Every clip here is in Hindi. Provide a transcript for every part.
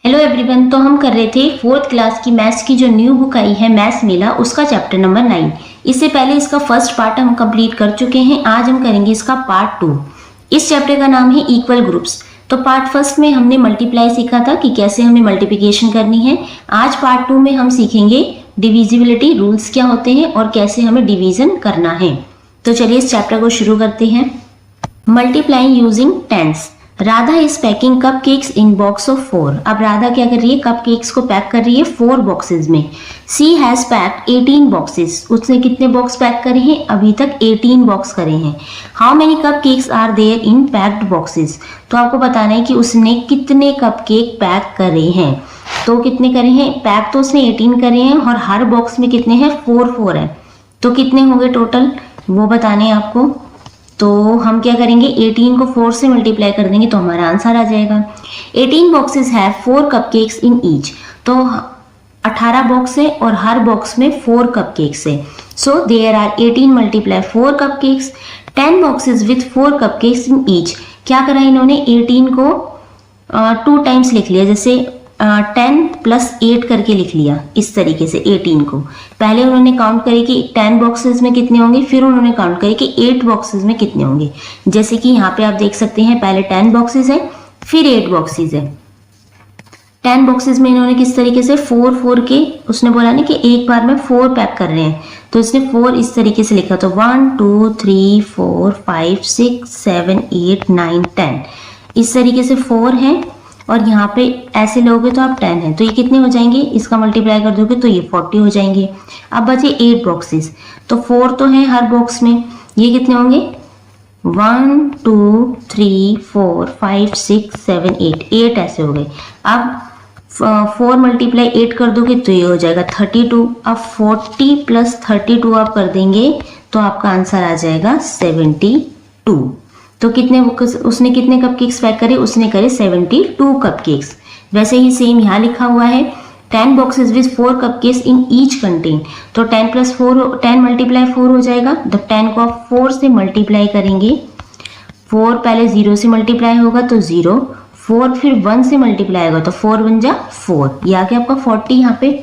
Hello everyone. तो हम कर रहे थे फोर्थ क्लास की मैथ्स की जो न्यू बुक आई है मैथ्स मेला, उसका चैप्टर नंबर 9। इससे पहले इसका फर्स्ट पार्ट हम कंप्लीट कर चुके हैं। आज हम करेंगे इसका पार्ट 2। इस चैप्टर का नाम है इक्वल ग्रुप्स। तो पार्ट फर्स्ट में हमने मल्टीप्लाई सीखा था कि कैसे हमें मल्टीप्लिकेशन करनी है। आज पार्ट 2 में हम सीखेंगे डिविजिबिलिटी रूल्स क्या होते हैं और कैसे हमें डिवीजन करना है। तो चलिए इस चैप्टर को शुरू करते हैं। Multiplying using tens. Radha is packing cup cakes in box of 4। अब राधा क्या कर रही है, कप केक्स को पैक कर रही है 4 बॉक्सेस में। सी हैज पैक्ड 18 बॉक्सेस। उसने कितने बॉक्स पैक करे हैं, अभी तक 18 बॉक्स करे हैं। How many cupcakes are there in packed boxes. तो आपको बताना है कि उसने कितने कप केक पैक करे हैं। तो कितने करे हैं, पैक तो उसने 18 करे हैं और हर बॉक्स में कितने हैं, 4 है। तो कितने होंगे टोटल, वो बताने हैं आपको। तो हम क्या करेंगे, 18 को 4 से मल्टीप्लाई कर देंगे तो हमारा आंसर आ जाएगा। 18 boxes have 4 cupcakes in each. तो 18 बॉक्स है और हर बॉक्स में 4 कपकेक्स है। So there are 18 multiply 4 cupcakes. 10 boxes with 4 cupcakes in each. क्या करा इन्होंने, 18 को 2 टाइम्स लिख लिया, जैसे 10 + 8 करके लिख लिया। इस तरीके से 18 को पहले उन्होंने काउंट करे कि 10 बॉक्सेस में कितने होंगे, फिर उन्होंने काउंट करे कि 8 बॉक्सेस में कितने होंगे। जैसे कि यहाँ पे आप देख सकते हैं, पहले 10 बॉक्सेस है फिर 8 बॉक्सेस है। 10 बॉक्सेस में इन्होंने किस तरीके से 4 के, उसने बोला ना कि एक बार में 4 पैक कर रहे हैं, तो इसने 4 इस तरीके से लिखा। तो 1 2 3 4 5 6 7 8 9 10 इस तरीके से 4 है। और यहाँ पे ऐसे लोगे तो आप 10 है, तो ये कितने हो जाएंगे, इसका मल्टीप्लाई कर दोगे तो ये 40 हो जाएंगे। अब बचे 8 बॉक्सेस, तो 4 तो है हर बॉक्स में, ये कितने होंगे 1 2 3 4 5 6 7 8 ऐसे हो गए। अब 4 × 8 कर दोगे तो ये हो जाएगा 32। अब 40 + 32 आप कर देंगे तो आपका आंसर आ जाएगा 72। तो कितने उसने कितने कपकेक्स पैक करे, उसने करे 72 कपकेक्स। वैसे ही सेम यहाँ लिखा हुआ है 10 boxes with 4 cupcakes in each contain. तो 10 + 4 10 × 4 हो जाएगा। तो 10 को आप 4 से मल्टीप्लाई करेंगे, 4 पहले 0 से मल्टीप्लाई होगा तो 0, 4 फिर 1 से मल्टीप्लाई होगा तो 4 × 1 = 4, ये आ गया आपका 40 यहाँ पे।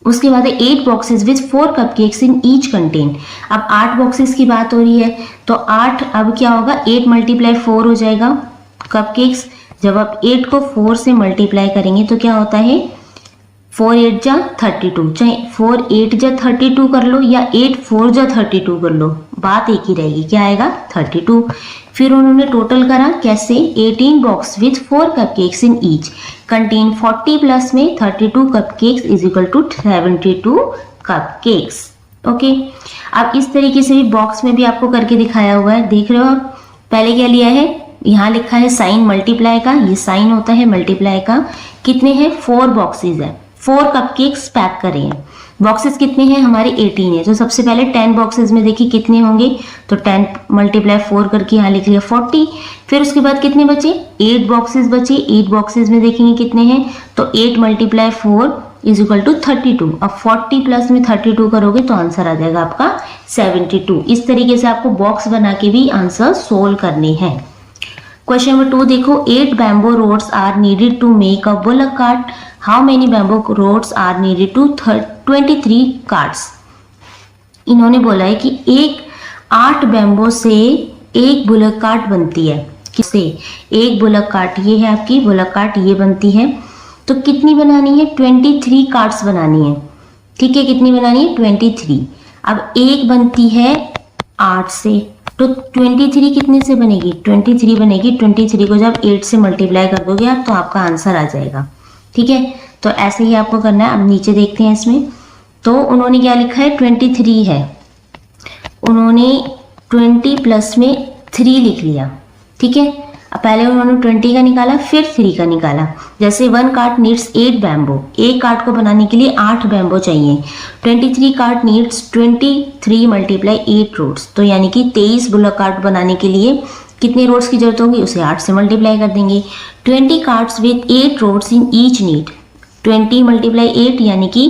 उसके बाद 8 boxes with 4 cupcakes in each contain. अब 8 बॉक्सेस की बात हो रही है, तो 8 अब क्या होगा, 8 × 4 हो जाएगा कपकेक्स। जब आप 8 को 4 से मल्टीप्लाई करेंगे तो क्या होता है, 4 8 जा 32, चाहे 4 8 जा 32 कर लो या 8 4 जा 32 कर लो, बात एक ही रहेगी, क्या आएगा 32। फिर उन्होंने टोटल करा कैसे, 18 box with 4 cupcakes in each contain 40 plus में 32 cupcakes is equal to 72 cupcakes. Okay, अब इस तरीके से भी बॉक्स में भी आपको करके दिखाया हुआ है, देख रहे हो आप। पहले क्या लिया है, यहाँ लिखा है साइन मल्टीप्लाई का, ये साइन होता है मल्टीप्लाई का। कितने हैं, 4 बॉक्सेस है, 4 कपकेक्स पैक करे हैं। बॉक्सेस कितने हैं हमारे, 18 है। तो सबसे पहले 10 बॉक्सेस में देखिए कितने होंगे, तो 10 × 4 करके यहाँ लिख लिया 40। फिर उसके बाद कितने बचे, 8 बॉक्सेस बचे। 8 बॉक्सेस में देखेंगे कितने हैं, तो 8 × 4 इज इक्वल टू 32। अब 40 प्लस में 32 करोगे तो आंसर आ जाएगा आपका 72। इस तरीके से आपको बॉक्स बना के भी आंसर सोल्व करने हैं। क्वेश्चन नंबर 2 देखो, 8 bamboo rods are needed to make a bullock cart. How many bamboo rods are needed to 23 carts. इन्होंने बोला है कि 8 बैम्बो से एक बुलक कार्ट बनती है। किससे, एक बुलक कार्ट, ये है आपकी बुलक कार्ट, ये बनती है। तो कितनी बनानी है, 23 कार्ट्स बनानी है। ठीक है, कितनी बनानी है, 23। अब एक बनती है 8 से, तो 23 कितने से बनेगी, 23 बनेगी। 23 को जब 8 से मल्टीप्लाई कर दोगे आप तो आपका आंसर आ जाएगा। ठीक है, तो ऐसे ही आपको करना है। अब नीचे देखते हैं इसमें, तो उन्होंने क्या लिखा है, 23 है, उन्होंने 20 प्लस में 3 लिख लिया। ठीक है, अब पहले उन्होंने 20 का निकाला फिर 3 का निकाला। जैसे 1 कार्ट नीड्स 8 बैम्बो, एक कार्ट को बनाने के लिए 8 बैम्बो चाहिए। 23 कार्ट नीड्स 23 × 8 रोड्स, तो यानी कि 23 बुलक कार्ट बनाने के लिए कितने रोड्स की जरूरत होगी, उसे 8 से मल्टीप्लाई कर देंगे। 20 carts with 8 rods in each need 20 × 8 यानी कि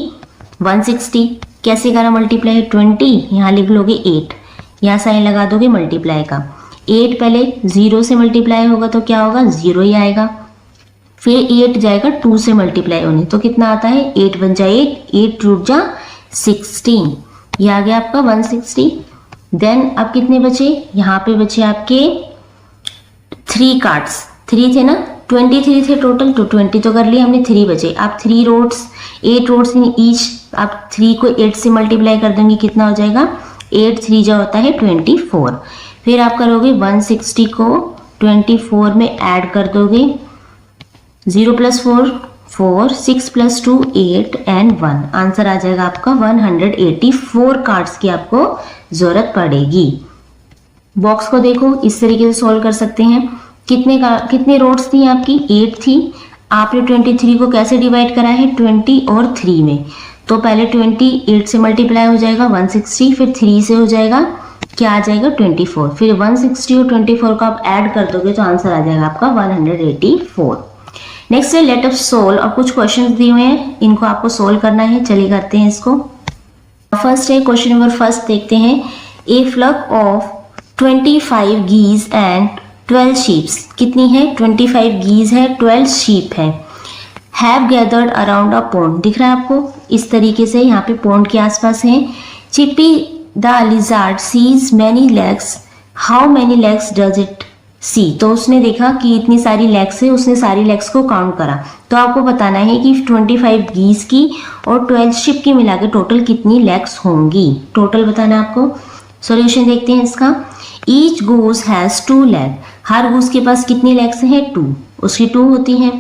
160। कैसे करा मल्टीप्लाई, 20 यहाँ लिख लोगे 8, यहाँ साइन लगा दोगे मल्टीप्लाई का। 8 पहले 0 से मल्टीप्लाई होगा तो क्या होगा, 0 ही आएगा। फिर 8 जाएगा 2 से मल्टीप्लाई होने, तो कितना आता है 8 1 जा 8, 8 रूट जा 16, ये आ गया आपका 160। देन अब कितने बचे, यहाँ पे बचे आपके 3 कार्ड्स, 3 थे ना, 23 थे टोटल, तो 20 तो कर लिया हमने, 3 बचे। आप 3 रोड्स 8 रोड्स इन ईच, आप 3 को 8 से मल्टीप्लाई कर देंगे, कितना हो जाएगा 8 3 जा होता है 24। फिर आप करोगे 160 को 24 में ऐड कर दोगे, 0 + 4 4, 6 + 2 8 एंड 1, आंसर आ जाएगा आपका 184 कार्ड्स की आपको जरूरत पड़ेगी। बॉक्स को देखो, इस तरीके से सॉल्व कर सकते हैं। कितने रोड्स थी आपकी, 8 थी। आपने 23 को कैसे डिवाइड करा है, 20 और 3 में, तो पहले 20 8 से मल्टीप्लाई हो जाएगा 160, फिर 3 से हो जाएगा, क्या आ जाएगा 24, फिर 160 और 24 को आप ऐड कर दोगे तो आंसर आ जाएगा आपका 184। नेक्स्ट है लेट अस सोल्व, और कुछ क्वेश्चंस दिए हुए हैं, इनको आपको सोल्व करना है, चलिए करते हैं इसको। फर्स्ट है क्वेश्चन नंबर फर्स्ट, देखते हैं। A flock of 25 geese and 12 sheep, कितनी है 25 geese है 12 sheep है, have gathered around a pond, दिख रहा है आपको, इस तरीके से यहाँ पे पॉन्ड के आसपास है। Chippy the lizard sees many legs, how many legs does it see, तो उसने देखा कि इतनी सारी लेग्स है, उसने सारी लेग्स को काउंट करा, तो आपको बताना है कि 25 geese की और 12 sheep की मिला के टोटल कितनी लेग्स होंगी, टोटल बताना है आपको। सॉल्यूशन देखते हैं इसका। Each goose has 2 leg, her goose के पास कितनी लेग्स हैं 2, उसकी 2 होती हैं।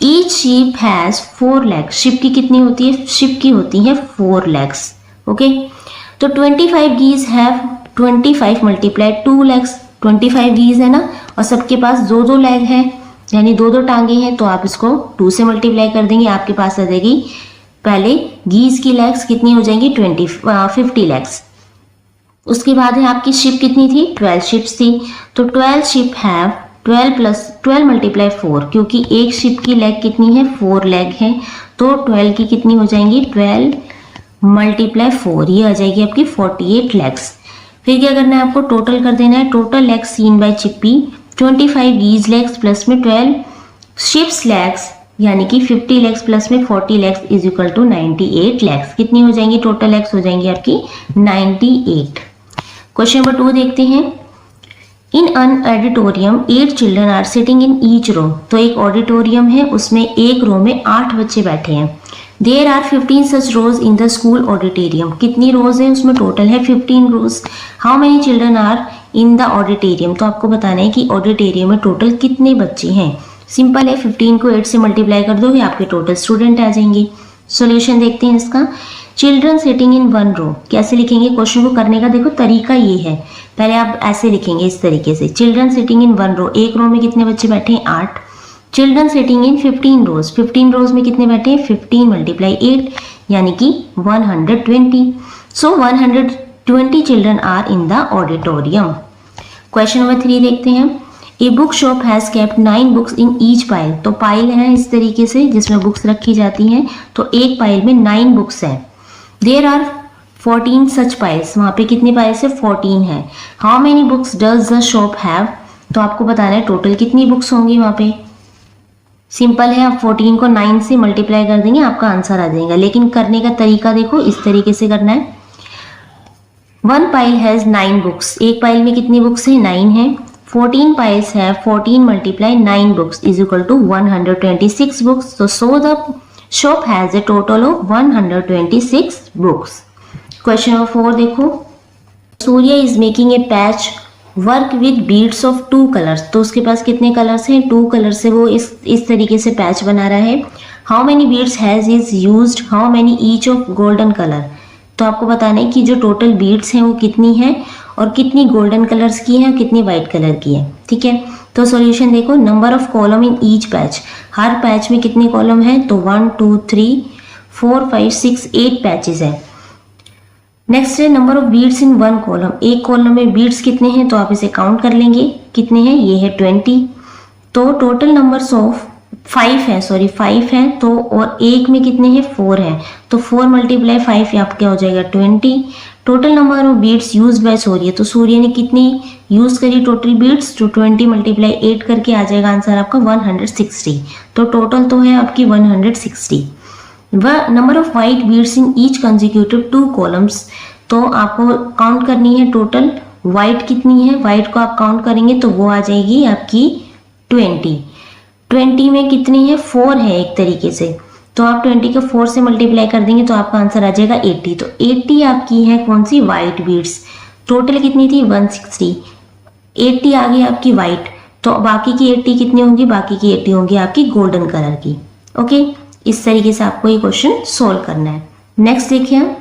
Each sheep has 4 leg, ship की कितनी होती है, शिप की होती है 4 लेग्स, ओके। तो 25 geese हैव 25 × 2 लेग्स, 25 geese है ना, और सबके पास 2 लेग है, यानी 2 टांगे हैं, तो आप इसको 2 से मल्टीप्लाई कर देंगे, आपके पास आ जाएगी पहले गीज की लेग्स कितनी हो जाएंगी 50 लेग्स। उसके बाद है आपकी शिप कितनी थी 12 शिप्स थी, तो 12 शिप हैव 12 × 4, क्योंकि एक शिप की लेग कितनी है 4 लेग है, तो 12 की कितनी हो जाएंगी 12 × 4, ये आ जाएगी आपकी 48 लेग्स। फिर क्या करना है आपको, टोटल कर देना है, total legs seen by Chippy 25 geese legs plus में 12 शिप्स लेग्स, यानी कि 50 लेग्स प्लस में 40 legs is equal to 98 legs. कितनी हो जाएंगी टोटल लेग्स, हो जाएंगी आपकी 98। क्वेश्चन नंबर 2 देखते हैं। In an auditorium 8 children are sitting in each row, तो एक ऑडिटोरियम है, उसमें एक रो में 8 बच्चे बैठे हैं। There are 15 such rows in the school auditorium, कितनी रोज है उसमें, टोटल है 15 rows. How many children are in the auditorium, तो आपको बताना है कि ऑडिटोरियम में टोटल कितने बच्चे हैं। सिंपल है, 15 को 8 से मल्टीप्लाई कर दोगे, आपके टोटल स्टूडेंट आ जाएंगे। सॉल्यूशन देखते हैं इसका। चिल्ड्रन सिटिंग इन 1 रो, कैसे लिखेंगे क्वेश्चन को करने का, देखो तरीका ये है, पहले आप ऐसे लिखेंगे इस तरीके से, चिल्ड्रन सिटिंग इन 1 रो, एक रो में कितने बच्चे बैठे हैं 8। चिल्ड्रन सिटिंग इन 15 रोज, 15 रोज में कितने बैठे हैं 15 × 8, यानी कि 120। So 120 children are in the auditorium. Question number 3 देखते हैं। A book shop has kept 9 books in each pile, तो पाइल है इस तरीके से जिसमें बुक्स रखी जाती हैं, तो एक पाइल में 9 बुक्स हैं। देयर आर 14 सच पाइल्स, वहाँ पे कितनी पाइल्स है 14 है। How many books does the shop have, तो आपको बताना है टोटल कितनी बुक्स होंगी वहाँ पे। सिंपल है, आप 14 को 9 से मल्टीप्लाई कर देंगे, आपका आंसर आ जाएगा, लेकिन करने का तरीका देखो इस तरीके से करना है। 1 पाइल हैज 9 बुक्स, एक पाइल में कितनी बुक्स है 9 है। 14 piles have 14 × 9 books is equal to 126 books. So the shop has a total of 126 books. Question number 4 देखो। सूर्य is making a patch work with beads of 2 colors. तो उसके पास कितने कलर्स हैं 2 कलर से वो इस तरीके से पैच बना रहा है। How many beads has is used? How many each of golden color? तो आपको बताना है कि जो टोटल बीड्स हैं वो कितनी हैं और कितनी गोल्डन कलर्स की हैं और कितनी वाइट कलर की है। ठीक है, तो सॉल्यूशन देखो। Number of column in each patch, her patch में कितने कॉलम हैं, तो 1 2 3 4 5 6 8 पैचेस हैं। नेक्स्ट है number of beads in 1 column, एक कॉलम में बीड्स कितने हैं तो आप इसे काउंट कर लेंगे कितने हैं, ये है 20। तो टोटल नंबर्स ऑफ 5 है तो और एक में कितने हैं 4 हैं, तो 4 × 5 आप क्या हो जाएगा 20। Total number of beats used by Surya, तो सूर्य ने कितनी यूज करी टोटल बीट्स, तो 20 × 8 करके आ जाएगा आंसर आपका 160। तो टोटल तो है आपकी 160। वह number of white beads in each consecutive 2 columns, तो आपको काउंट करनी है टोटल वाइट कितनी है, वाइट को आप काउंट करेंगे तो वो आ जाएगी आपकी 20। 20 में कितनी है, 4 है एक तरीके से, तो आप 20 को 4 से मल्टीप्लाई कर देंगे तो आपका आंसर आ जाएगा 80। तो 80 आपकी है कौन सी, वाइट बीड्स। टोटल कितनी थी 160, 80 आ गई आपकी वाइट, तो बाकी की 80 कितनी होंगी, बाकी की 80 होंगी आपकी गोल्डन कलर की। ओके, इस तरीके से आपको ये क्वेश्चन सोल्व करना है। नेक्स्ट देखिए हम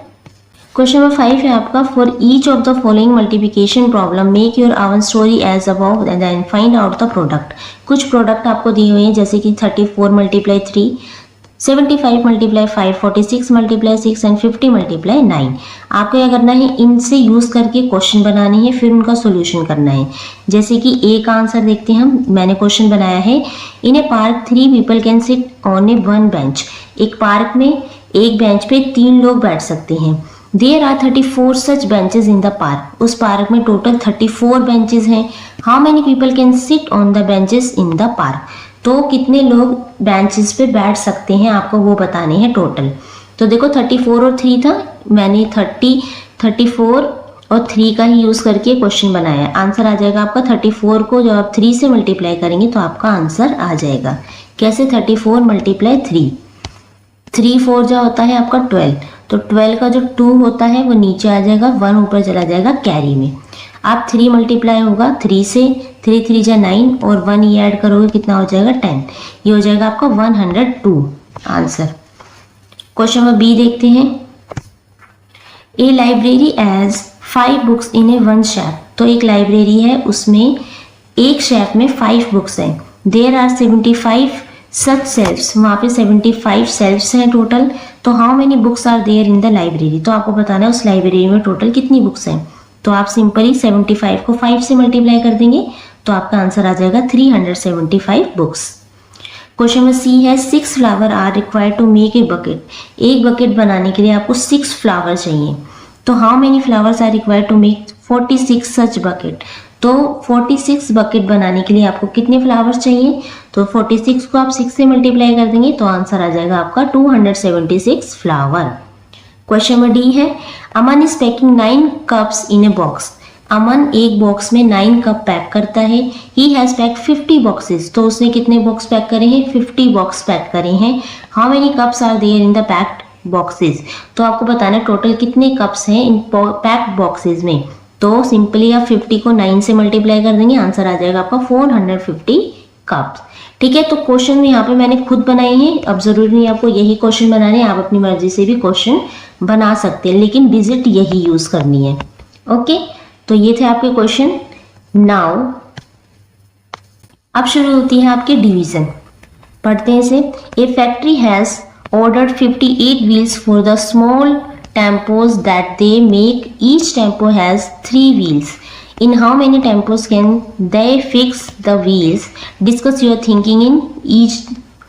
क्वेश्चन नंबर 5 है आपका, for each of the following multiplication problem make your our story as above and find out the product. कुछ प्रोडक्ट आपको दिए हुए हैं जैसे कि 34 × 3, 75 × 5, 46 × 6 एंड 50 × 9। आपको क्या करना है, इनसे यूज करके क्वेश्चन बनानी है, फिर उनका सोल्यूशन करना है। जैसे कि ए का आंसर देखते हैं हम, मैंने क्वेश्चन बनाया है, in a park 3 people can sit on a 1 bench. एक पार्क में एक बेंच पे 3 लोग बैठ सकते हैं। There are 34 such benches in the park, उस पार्क में टोटल 34 बेंचेस हैं। How many people can sit on the benches in the park, तो कितने लोग बेंचेस पे बैठ सकते हैं, आपको वो बताने हैं टोटल। तो देखो 34 और 3 था, मैंने 34 और 3 का ही यूज करके क्वेश्चन बनाया। आंसर आ जाएगा आपका 34 को जब आप 3 से मल्टीप्लाई करेंगे तो आपका आंसर आ जाएगा। कैसे, 34 × 3, 3 4 जो होता है आपका 12, तो 12 का जो 2 होता है वो नीचे आ जाएगा, 1 ऊपर चला जाएगा कैरी में। आप 3 मल्टीप्लाई होगा 3 से, 3 3 जा 9 और 1 ये ऐड करोगे कितना हो जाएगा 10, ये हो जाएगा आपका 102 आंसर। क्वेश्चन नंबर बी देखते हैं, a library has 5 books in a 1 shelf, तो एक लाइब्रेरी है उसमें एक शेल्फ में 5 बुक्स हैं। देयर आर 75 सच सेल्फ्स, वहाँ पे 75 सेल्फ्स हैं टोटल। तो how many books are there in the library, तो आपको बताना है उस लाइब्रेरी में टोटल कितनी बुक्स हैं। तो आप सिंपली 75 को 5 से मल्टीप्लाई कर देंगे तो आपका आंसर आ जाएगा 375 बुक्स। क्वेश्चन नंबर सी है, 6 flower are required to make a bucket, एक बकेट बनाने के लिए आपको 6 फ्लावर चाहिए। तो how many flowers are required to make 46 such bucket, तो 46 बकेट बनाने के लिए आपको कितने फ्लावर्स चाहिए, तो 46 को आप 6 से मल्टीप्लाई कर देंगे तो आंसर आ जाएगा आपका 276 फ्लावर। क्वेश्चन नंबर डी है, Aman is packing 9 cups in a box, Aman एक बॉक्स में 9 कप पैक करता है। ही हैज पैक 50 बॉक्सेस, तो उसने कितने बॉक्स पैक करे हैं, 50 बॉक्स पैक करे हैं। How many cups are there in the packed boxes, तो आपको बताना है टोटल कितने कप्स हैं इन पैक्ड बॉक्सेस में। तो सिंपली आप 50 को 9 से मल्टीप्लाई कर देंगे, आंसर आ जाएगा आपका 450 कप्स। ठीक है, तो क्वेश्चन यहाँ पे मैंने खुद बनाए हैं, अब जरूरी नहीं आपको यही क्वेश्चन बनाने हैं, आप अपनी मर्जी से भी क्वेश्चन बना सकते हैं, लेकिन डिजिट यही यूज करनी है। ओके, तो ये थे आपके क्वेश्चन। नाउ अब शुरू होती है आपके डिवीजन, पढ़ते हैं इसे। A factory has ordered 58 wheels for the small tempos that they make. Each tempo has 3 wheels. In how many tempos can they fix the wheels? Discuss your thinking in each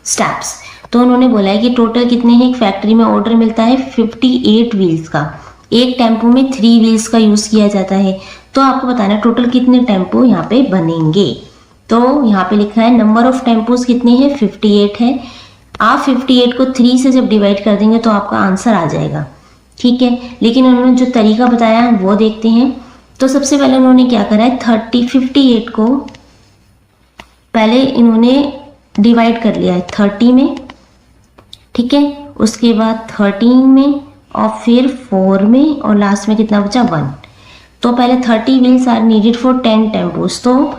steps. तो उन्होंने बोला है कि टोटल कितने हैं, एक फैक्ट्री में ऑर्डर मिलता है 58 व्हील्स का, एक टेम्पो में 3 व्हील्स का यूज किया जाता है। तो आपको बताना टोटल कितने टेम्पो यहाँ पे बनेंगे। तो यहाँ पे लिखा है नंबर ऑफ टेम्पोज कितने हैं, 58 है। आप 58 को 3 से जब डिवाइड कर देंगे तो आपका आंसर आ जाएगा। ठीक है, लेकिन उन्होंने जो तरीका बताया वो देखते हैं। तो सबसे पहले उन्होंने क्या करा है, 58 को पहले इन्होंने डिवाइड कर लिया है 30 में, ठीक है, उसके बाद 13 में और फिर 4 में और लास्ट में कितना बचा 1। तो पहले 30 wheels are needed for 10 tempos, तो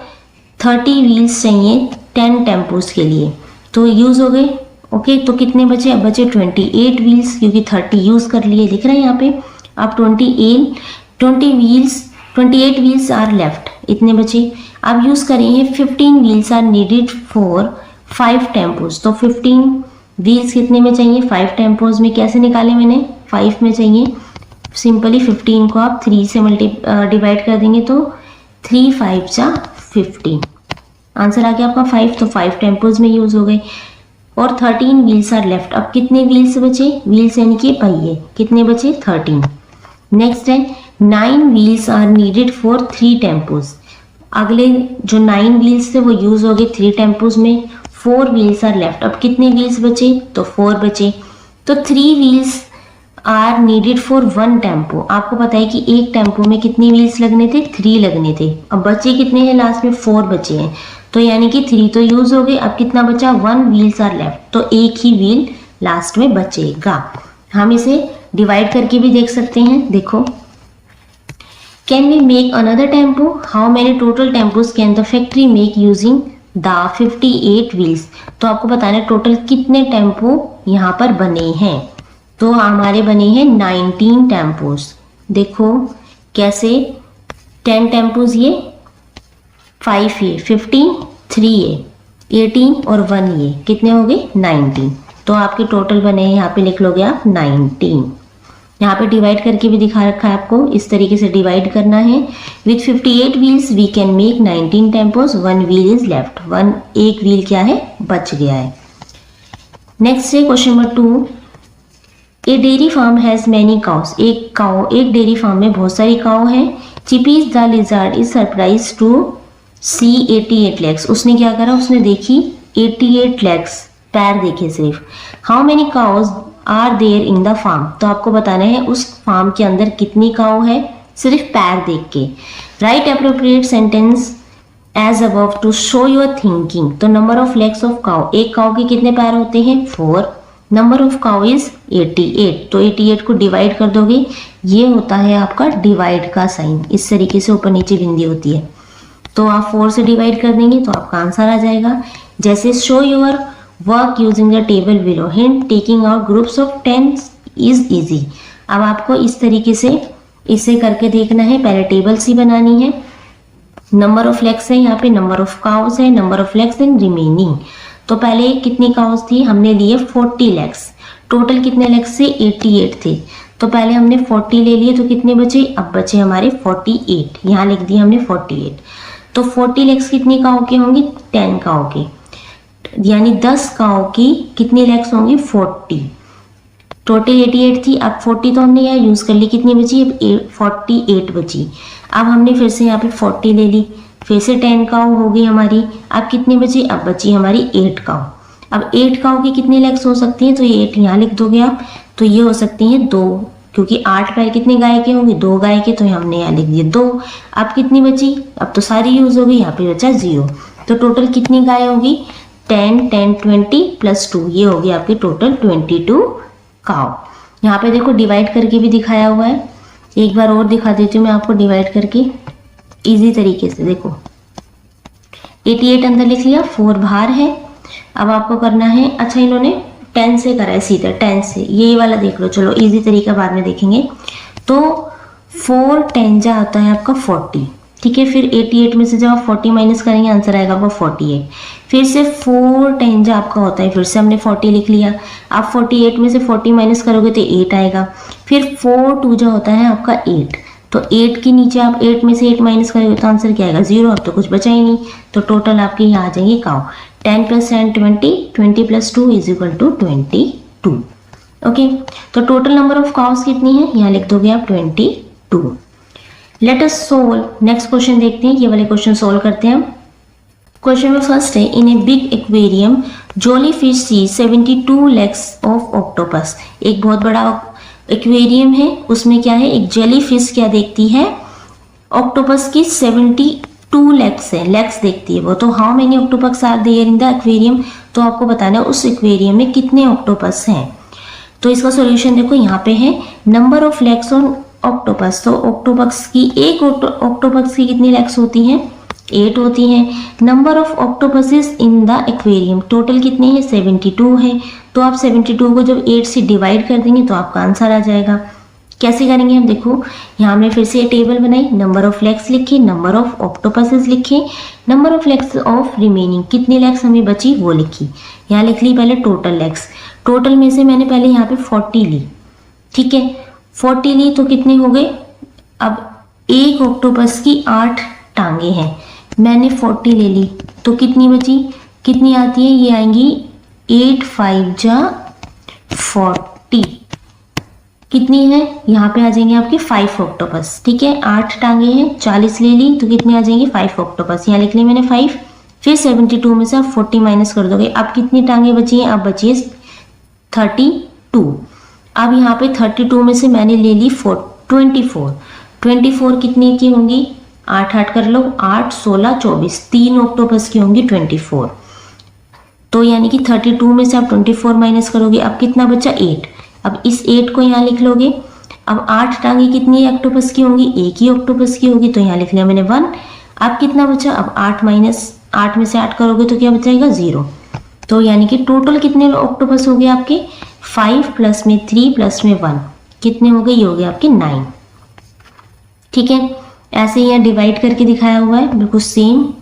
30 व्हील्स चाहिए 10 टेम्पोज के लिए, तो यूज हो गए। ओके, तो कितने बचे, अब बचे 28 व्हील्स, क्योंकि 30 यूज कर लिए, लिख रहे हैं यहाँ पे। अब 28 व्हील्स आर लेफ्ट, इतने बचे। अब यूज करेंगे 15 wheels are needed for 5 tempos, तो 15 व्हील्स कितने में चाहिए, 5 टेम्पोज में। कैसे निकाले मैंने, 5 में चाहिए। सिंपली 15 को आप 3 से डिवाइड कर देंगे तो 3 5 जा 15, आंसर आ गया आपका 5। तो 5 टेम्पोज में यूज हो गए। और 13 व्हील्स आर लेफ्ट, अब कितने व्हील्स बचे, व्हील्स यानी कि पहिए, कितने बचे 13। नेक्स्ट है 9 wheels are needed for 3 tempos. अगले जो 9 व्हील्स थे वो यूज हो गए 3 टेम्पोज में, 4 व्हील्स आर लेफ्ट। अब कितने व्हील्स बचे? तो 4 बचे। तो 3 wheels are needed for 1 tempo. आपको पता है कि एक टेम्पो में कितनी व्हील्स लगने थे? 3 लगने थे। अब बचे कितने हैं? लास्ट में 4 बचे हैं, तो यानी कि 3 तो यूज हो गए। अब कितना बचा? 1 व्हील्स आर लेफ्ट, तो एक ही व्हील लास्ट में बचेगा। हम इसे डिवाइड करके भी देख सकते हैं। देखो, can we make another tempo? How many total tempos can the factory make using the 58 wheels? तो आपको बताना है टोटल कितने टेम्पो यहाँ पर बने हैं। तो हमारे बने हैं 19 टेम्पोज। देखो कैसे, 10 टेम्पोज ये, 5 ये, 15, 3 ये, 18 और 1 ये, कितने हो गए? 19। तो आपके टोटल बने हैं, यहाँ पे लिख लोगे आप 19। यहाँ पे डिवाइड करके भी दिखा रखा है आपको, इस तरीके से डिवाइड करना है। With 58 wheels we can make 19 tempos, 1 wheel is left. एक व्हील क्या है? बच गया है। नेक्स्ट है question number 2। A dairy farm has many cows. एक डेयरी फार्म में बहुत सारी काउ है। Chippy's the lizard is surprise to see 88 legs. उसने क्या करा? उसने देखी 88 लेग्स, पैर देखे सिर्फ। How many cows are there in the farm? तो आपको बताना है उस फार्म के अंदर कितनी काउ है, सिर्फ पैर देख के। Write appropriate sentence as above to show your thinking. तो number of legs of cow, एक काउ के कितने पैर होते हैं? 4। नंबर ऑफ काउ इज 88, तो 88 को डिवाइड कर दोगे, ये होता है आपका डिवाइड का साइन। इस तरीके से ऊपर नीचे बिंदी होती है, तो आप 4 से डिवाइड कर देंगे तो आपका आंसर आ जाएगा। जैसे show your work using the table below, hint taking out groups of 10 is easy. अब आपको इस तरीके से इसे करके देखना है। पहले टेबल सी बनानी है। नंबर ऑफ लेग्स है, यहाँ पे नंबर ऑफ काउस है, number of legs and remaining. तो पहले कितनी काउस थी? हमने लिए 40 लेग्स। टोटल कितने लेग्स से? 88 थे। तो पहले हमने 40 ले लिए, तो कितने बचे? अब बचे हमारे 48। यहाँ लिख दिया हमने 48। तो 40 लेग्स कितनी काउ के होंगी? 10 काउ के, यानी 10 काउ की कितनी लेग्स होंगी? 40। टोटल 88 थी, अब 40 तो हमने यहाँ यूज कर ली, कितनी बची? अब 48 बची। अब हमने फिर से यहाँ पे 40 ले ली, फिर से 10 काउ हो गई हमारी। अब कितनी बची? अब बची हमारी 8 काउ। अब 8 काउ की कितनी लेग्स हो सकती हैं? तो ये 8 यहाँ लिख दोगे आप, तो ये हो सकती हैं 2, क्योंकि 8 पैर कितने गाय के होंगे? 2 गाय के, तो हमने यहाँ लिख दिए 2। अब कितनी बची? अब तो सारी यूज हो गई, यहाँ पे बचा 0। तो टोटल कितनी गाय होगी? 10, 10, 20 प्लस 2, ये होगी आपकी टोटल 22 काउ। यहाँ पे देखो डिवाइड करके भी दिखाया हुआ है, एक बार और दिखा देती हूँ मैं आपको डिवाइड करके इजी तरीके से। देखो 88 अंदर लिख लिया, 4 बाहर है। अब आपको करना है, अच्छा इन्होंने 10 से करा है सीधा, 10 से, ये वाला देख लो। चलो इजी तरीका बाद में देखेंगे। तो 4 10 जा आता है आपका 40, ठीक है। फिर 88 में से जब आप 40 माइनस करेंगे आंसर आएगा आपका 48। फिर से 4 10 जा आपका होता है, फिर से हमने 40 लिख लिया। आप 48 में से 40 माइनस करोगे तो 8 आएगा। फिर 4 2 जा होता है आपका 8, तो 8 के नीचे आप 8 में से 8 माइनस करोगे तो आंसर क्या आएगा? 0। अब तो कुछ बचा ही नहीं, तो टोटल आपके यहाँ आ जाएंगे काउ। 10 + 10 20, 20 + 2 = 22। ओके, तो टोटल नंबर ऑफ काउस कितनी है? यहाँ लिख दोगे आप 22। Let us solve next question देखते हैं, ये वाले क्वेश्चन सोल्व करते हैं हम। क्वेश्चन में फर्स्ट है, in a big aquarium jolly fish see 72 legs of octopus. एक बहुत बड़ा एक्वेरियम है, उसमें क्या है? एक जेली फिश क्या देखती है? ऑक्टोपस की 72 लेग्स है, लेग्स देखती है वो। तो how many octopus are there in the aquarium? तो आपको बताना है उस एक्वेरियम में कितने ऑक्टोपस हैं। तो इसका सॉल्यूशन देखो, यहाँ पे है number of legs on octopus. तो ऑक्टोपस की एक ऑक्टोपस की कितनी लेग्स होती हैं? 8 होती हैं। Number of octopuses in the aquarium total कितने हैं? 72 है। तो आप 72 को जब 8 से डिवाइड कर देंगे तो आपका आंसर आ जाएगा। कैसे करेंगे हम? देखो यहाँ हमने फिर से ये टेबल बनाई, नंबर ऑफ लेग्स लिखे, नंबर ऑफ ऑक्टोपसेस लिखे, number of legs of remaining, कितनी लेग्स हमें बची वो लिखी। यहाँ लिख ली पहले टोटल लेग्स। टोटल में से मैंने पहले यहाँ पे 40 ली, ठीक है। 40 ली तो कितने हो गए? अब एक ऑक्टोपस की 8 टांगे हैं, मैंने 40 ले ली तो कितनी बची? कितनी आती है? ये आएंगी 8 5 जा 40, कितनी है, यहाँ पे आ जाएंगे आपके 5 ऑक्टोपस। ठीक है, 8 टांगे हैं, 40 ले ली तो कितने आ जाएंगे 5 ऑक्टोपस। यहाँ लिख ली मैंने 5। फिर 72 में से आप 40 माइनस कर दोगे। अब कितनी टांगे बची हैं, अब बची है 32। अब यहाँ पे 32 में से मैंने ले ली 24 कितनी की होंगी, 8 कर लो, 8 16 24, 3 ऑक्टोपस की होंगी 24। तो यानी कि 32 में से आप 24 माइनस करोगे, अब कितना बचा 8। अब इस 8 को यहाँ लिख लोगे। अब 8 टांगे कितनी ऑक्टोपस की होंगी, एक ही ऑक्टोपस की होगी, तो यहाँ लिख लिया मैंने 1। अब कितना बचा, अब 8 में से 8 करोगे तो क्या बचाएगा 0। तो यानी कि टोटल कितने ऑक्टोपस हो गए आपके, 5 प्लस में 3 प्लस में 1 कितने हो गए, ये हो गए आपके 9। ठीक है, ऐसे ही यहाँ डिवाइड करके दिखाया हुआ है बिल्कुल सेम।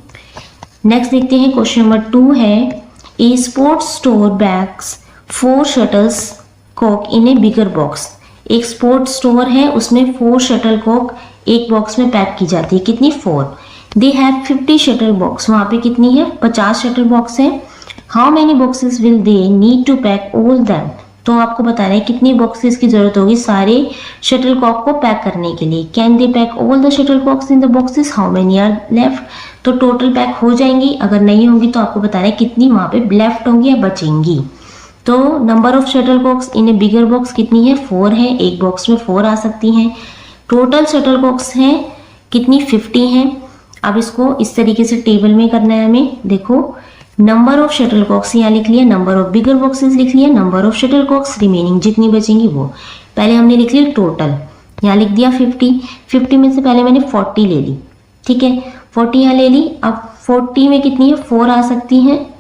नेक्स्ट देखते हैं क्वेश्चन नंबर 2 है, a sports store bags 4 shuttles cock in a bigger box. एक स्पोर्ट्स स्टोर है, उसमें 4 शटल कॉक एक बॉक्स में पैक की जाती है, कितनी 4। दे हैव 50 शटल बॉक्स, वहाँ पे कितनी है 50 शटल बॉक्स है। How many boxes will they need to pack all them. तो आपको बता रहे हैं कितनी बॉक्सेस की जरूरत होगी सारे शटल कॉक को पैक करने के लिए। Can they pack all the shuttlecocks in the boxes, how many are left. तो टोटल पैक हो जाएंगी, अगर नहीं होंगी तो आपको बता रहे हैं कितनी वहाँ पे लेफ्ट होंगी या बचेंगी। तो number of shuttlecocks in a bigger box कितनी है, 4 है, एक बॉक्स में 4 आ सकती हैं। टोटल शटल कॉक्स हैं कितनी 50 हैं। अब इसको इस तरीके से टेबल में करना है हमें। देखो नंबर ऑफ शटल कॉक्स यहाँ लिख लिया, नंबर ऑफ बिगर बॉक्सेस लिख लिया, number of shuttlecocks remaining जितनी बचेंगी वो। पहले हमने लिख लिया टोटल, यहाँ लिख दिया 50 में से पहले मैंने 40 ले ली। ठीक है, 40 यहाँ ले ली। अब 40 में कितनी है 4 आ सकती हैं,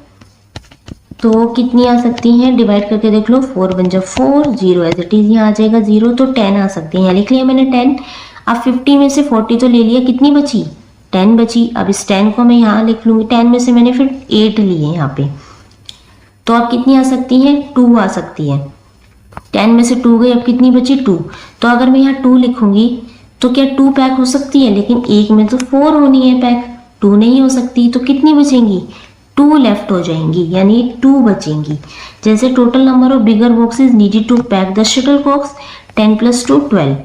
तो कितनी आ सकती हैं डिवाइड करके देख लो, 4 बन जाए 4, 0 एज इट इज यहाँ आ जाएगा 0, तो 10 आ सकती है, यहाँ लिख लिया मैंने 10। अब 50 में से 40 तो ले लिया, कितनी बची 10 बची। अब इस 10 को मैं यहाँ लिख लूँगी, 10 में से मैंने फिर 8 लिए यहाँ पे, तो अब कितनी आ सकती हैं 2 आ सकती है। 10 में से 2 गई, अब कितनी बची 2। तो अगर मैं यहाँ 2 लिखूंगी तो क्या 2 पैक हो सकती है, लेकिन एक में तो 4 होनी है पैक, 2 नहीं हो सकती, तो कितनी बचेंगी 2 लेफ्ट हो जाएंगी, यानी 2 बचेंगी। जैसे total number of bigger boxes needed to pack the shuttlecocks 10 + 2 12,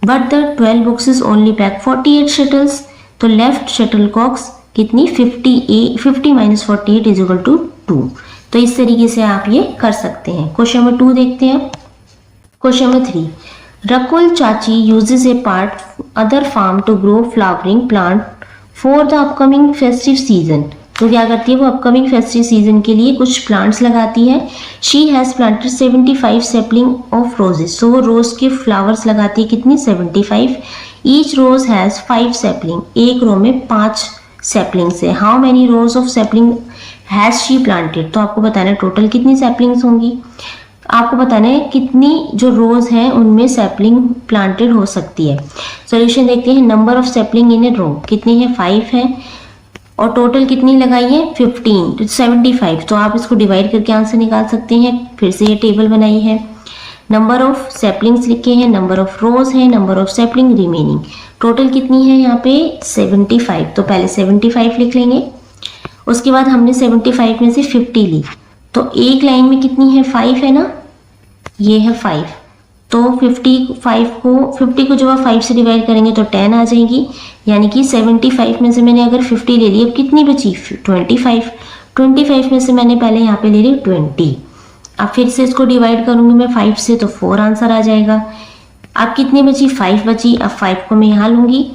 but the 12 boxes only pack 48 shuttles. तो लेफ्ट शटल कॉक्स कितनी 50 माइनस 48 इज इक्वल टू 2। तो इस तरीके से आप ये कर सकते हैं। क्वेश्चन नंबर 2 देखते हैं। क्वेश्चन नंबर 3, रकुल चाची uses a part other farm to grow flowering plant for the upcoming festive season. तो क्या करती है वो अपकमिंग फेस्टिव सीजन के लिए कुछ प्लांट्स लगाती है। She has planted 75 sapling of roses, so rose के फ्लावर्स लगाती है कितनी 75। ईच रोज हैज 5 सेपलिंग, एक रो में 5 सेपलिंग्स है। How many rose of sapling has she planted. तो आपको बताना है टोटल कितनी सेपलिंग्स होंगी, आपको बताना है कितनी जो रोज हैं उनमें सेपलिंग प्लांटेड हो सकती है। सॉल्यूशन देखते हैं। नंबर ऑफ सेपलिंग इन ए रो कितनी है 5 है, और टोटल कितनी लगाई है 15 75। तो आप इसको डिवाइड करके आंसर निकाल सकते हैं। फिर से ये टेबल बनाई है, नंबर ऑफ सेपलिंग्स लिखे हैं, नंबर ऑफ रोज है, number of sapling remaining, total कितनी है यहाँ पे 75। तो पहले 75 लिख लेंगे, उसके बाद हमने 75 में से 50 ली, तो एक लाइन में कितनी है 5 है ना, ये है 5। तो 50 को जब आप 5 से डिवाइड करेंगे तो 10 आ जाएगी, यानी कि 75 में से मैंने अगर 50 ले ली, अब कितनी बची 25 में से मैंने पहले यहाँ पे ले ली 20। अब फिर से इसको डिवाइड करूंगी मैं 5 से, तो 4 आंसर आ जाएगा। अब कितनी बची 5 बची। अब 5 को मैं यहाँ लूंगी,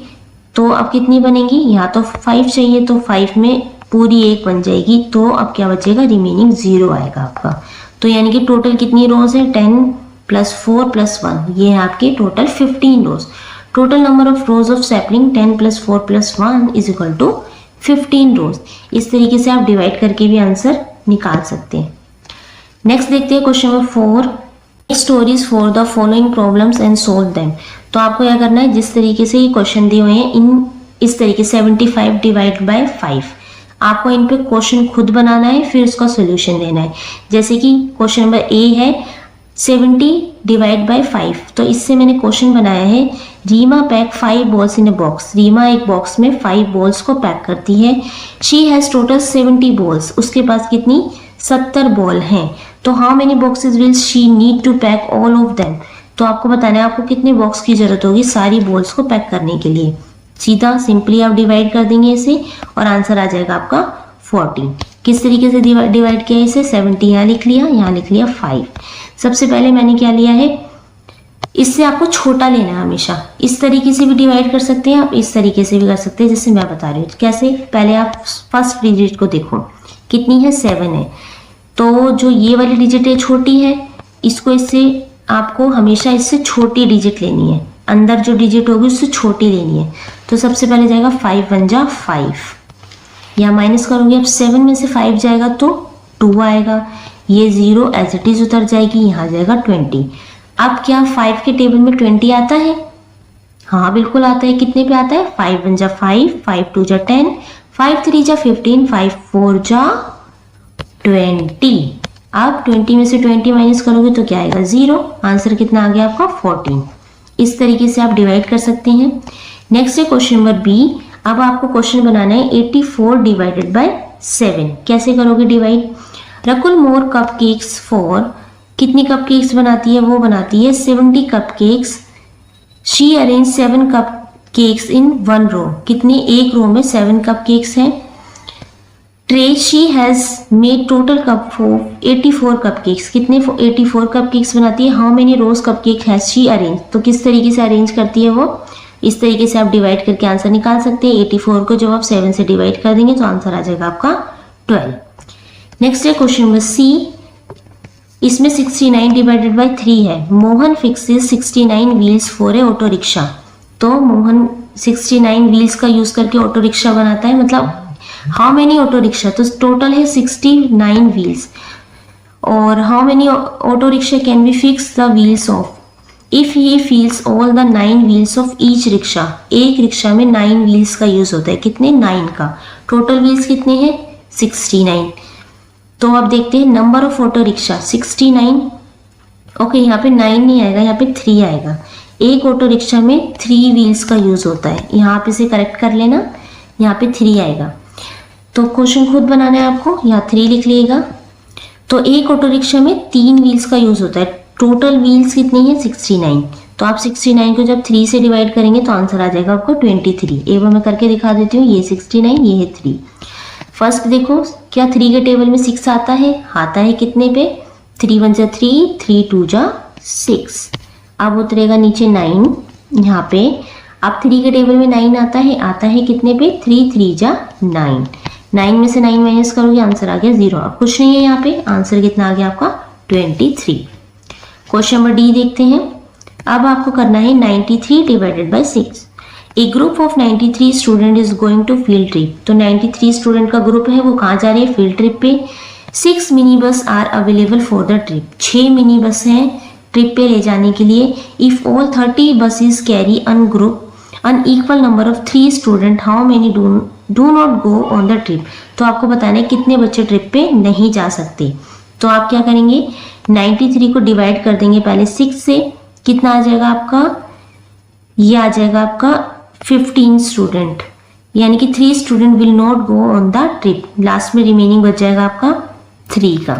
तो अब कितनी बनेगी, यहाँ तो 5 चाहिए, तो 5 में पूरी 1 बन जाएगी, तो अब क्या बचेगा रिमेनिंग 0 आएगा आपका। तो यानी कि टोटल कितनी रोज है 10 + 4 + 1, ये है आपके total 15 rose. Total number of rose of sapling 10 + 4 + 1 is equal to 15 rose. इस तरीके से आप डिवाइड करके भी आंसर निकाल सकते हैं। नेक्स्ट देखते हैं question number 4, stories for the following problems and solve them. तो आपको क्या करना है, जिस तरीके से ये क्वेश्चन दिए हुए हैं इस तरीके 75 डिवाइड बाय 5, आपको इन पे क्वेश्चन खुद बनाना है, फिर उसका सोल्यूशन देना है। जैसे कि क्वेश्चन नंबर ए है 70 डिवाइड बाय 5, तो इससे मैंने क्वेश्चन बनाया है Reema pack 5 balls in a box. Reema एक बॉक्स में 5 बॉल्स को पैक करती है। शी हैज टोटल 70 बॉल्स, उसके पास कितनी 70 बॉल हैं। तो how many boxes will she need to pack all of them. तो तो आपको बताना है आपको कितने बॉक्स की जरूरत होगी सारी बॉल्स को पैक करने के लिए। सीधा सिंपली आप डिवाइड कर देंगे इसे और आंसर आ जाएगा आपका 14। किस तरीके से डिवाइड किया इसे, 70 यहाँ लिख लिया, यहाँ लिख लिया 5। सबसे पहले मैंने क्या लिया है, इससे आपको छोटा लेना है हमेशा। इस तरीके से भी डिवाइड कर सकते हैं आप, इस तरीके से भी कर सकते हैं जैसे मैं बता रही हूँ। कैसे, पहले आप फर्स्ट डिजिट को देखो कितनी है, 7 है। तो जो ये वाली डिजिट है छोटी है, इसको इससे आपको हमेशा इससे छोटी डिजिट लेनी है, अंदर जो डिजिट होगी उससे छोटी लेनी है। तो सबसे पहले जाएगा 5 1 जा 5, यहाँ माइनस करोगे अब 7 में से 5 जाएगा तो 2 आएगा, ये 0 एज इट इज उतर जाएगी, यहाँ जाएगा 20। अब क्या 5 के टेबल में 20 आता है? हाँ बिल्कुल आता है। कितने पे आता है, 5 1 जा 5, 5 2 जा 10, 5 3 जा 15, 5 4 जा 20। अब 20 में से 20 माइनस करोगे तो क्या आएगा, 0। आंसर कितना आ गया आपका 14। इस तरीके से आप डिवाइड कर सकते हैं। नेक्स्ट है क्वेश्चन नंबर बी। अब आपको क्वेश्चन बनाना है 84 डिवाइडेड बाय 7। कैसे करोगे divide, Rakul more cup cakes for, कितनी कप केक्स बनाती है, वो बनाती है 70 cup cakes. She arrange 7 cup cakes in 1 row, कितने, एक रो में 7 कप केक्स हैं। Tray she has made total cup for 84 cup cakes, कितने 84 कप केक्स बनाती है। How many rows cup cake has she arrange, तो किस तरीके से अरेंज करती है वो, इस तरीके से आप डिवाइड करके आंसर निकाल सकते हैं। 84 को जब आप 7 से डिवाइड कर देंगे तो आंसर आ जाएगा आपका 12। नेक्स्ट है क्वेश्चन नंबर सी। इसमें 69 डिवाइडेड बाय 3 है। Mohan fixes 69 wheels for a auto rickshaw, तो मोहन 69 व्हील्स का यूज करके ऑटो रिक्शा बनाता है, मतलब हाउ मेनी ऑटो रिक्शा, तो टोटल है 69 व्हील्स। और how many auto rickshaw can be fix the wheels of, if he feels all the 9 wheels of each rickshaw, एक रिक्शा में 9 व्हील्स का यूज होता है, कितने, 9 का। टोटल व्हील्स कितने हैं, 69। तो अब देखते हैं number of auto rickshaw 69। Okay, यहाँ पे 9 नहीं आएगा, यहाँ पे 3 आएगा। एक ऑटो रिक्शा में 3 व्हील्स का यूज होता है, यहाँ पे से करेक्ट कर लेना, यहाँ पे 3 आएगा। तो क्वेश्चन खुद बनाना है आपको, यहाँ 3 लिख लीजिएगा। तो एक ऑटो रिक्शा में 3 व्हील्स का यूज होता है, टोटल व्हील्स कितनी है, 69। तो आप 69 को जब 3 से डिवाइड करेंगे तो आंसर आ जाएगा आपको 23। एक बार मैं करके दिखा देती हूँ, ये 69, ये है 3। फर्स्ट देखो, क्या 3 के टेबल में 6 आता है, आता है कितने पे, 3 1 जा 3, 3 2 जा 6। अब उतरेगा नीचे 9, यहाँ पे अब 3 के टेबल में 9 आता है कितने पे, 3 3 जा 9। 9 में से 9 माइनस करोगे आंसर आ गया 0। अब कुछ नहीं है यहाँ पे, आंसर कितना आ गया आपका 23। क्वेश्चन नंबर डी देखते हैं। अब आपको करना है 93 divided by 6। A group of 93 student is going to field trip, तो 93 स्टूडेंट का ग्रुप है, वो कहाँ जा रही है, फील्ड ट्रिप पे। 6 mini bus are available for the trip, 6 mini bus हैं ट्रिप पे ले जाने के लिए। If all 30 buses carry an group an equal number of 3 student, how many do not go on the trip, तो आपको बताना है कितने बच्चे ट्रिप पे नहीं जा सकते। तो आप क्या करेंगे, 93 को डिवाइड कर देंगे पहले 6 से, कितना आ जाएगा आपका, ये आ जाएगा आपका 15 स्टूडेंट, यानी कि 3 student will not go on the trip. Last में रिमेनिंग बच जाएगा आपका 3 का।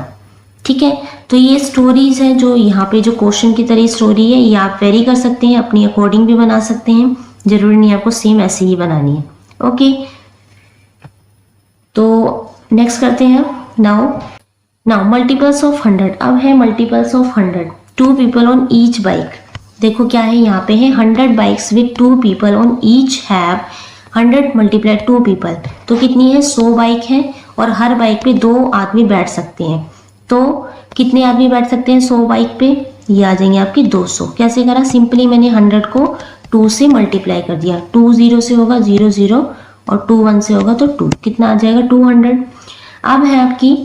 ठीक है, तो ये स्टोरीज है जो यहाँ पे जो क्वेश्चन की तरह स्टोरी है, ये आप वेरी कर सकते हैं, अपनी अकॉर्डिंग भी बना सकते हैं, जरूरी नहीं आपको सेम ऐसे ही बनानी है। ओके, तो नेक्स्ट करते हैं नाउ मल्टीपल्स ऑफ 100। अब है multiples of 100, 2 people on each bike. देखो क्या है, यहाँ पे है 100 bikes with 2 people on each have 100 multiplied 2 people, तो कितनी है, 100 बाइक है और हर बाइक पे 2 आदमी बैठ सकते हैं। तो कितने आदमी बैठ सकते हैं 100 बाइक पे, ये आ जाएंगे आपकी 200। कैसे करा, सिंपली मैंने 100 को 2 से मल्टीप्लाई कर दिया। 2 0 से होगा 0 0 और 2 1 से होगा तो 2, कितना आ जाएगा 200। अब है आपकी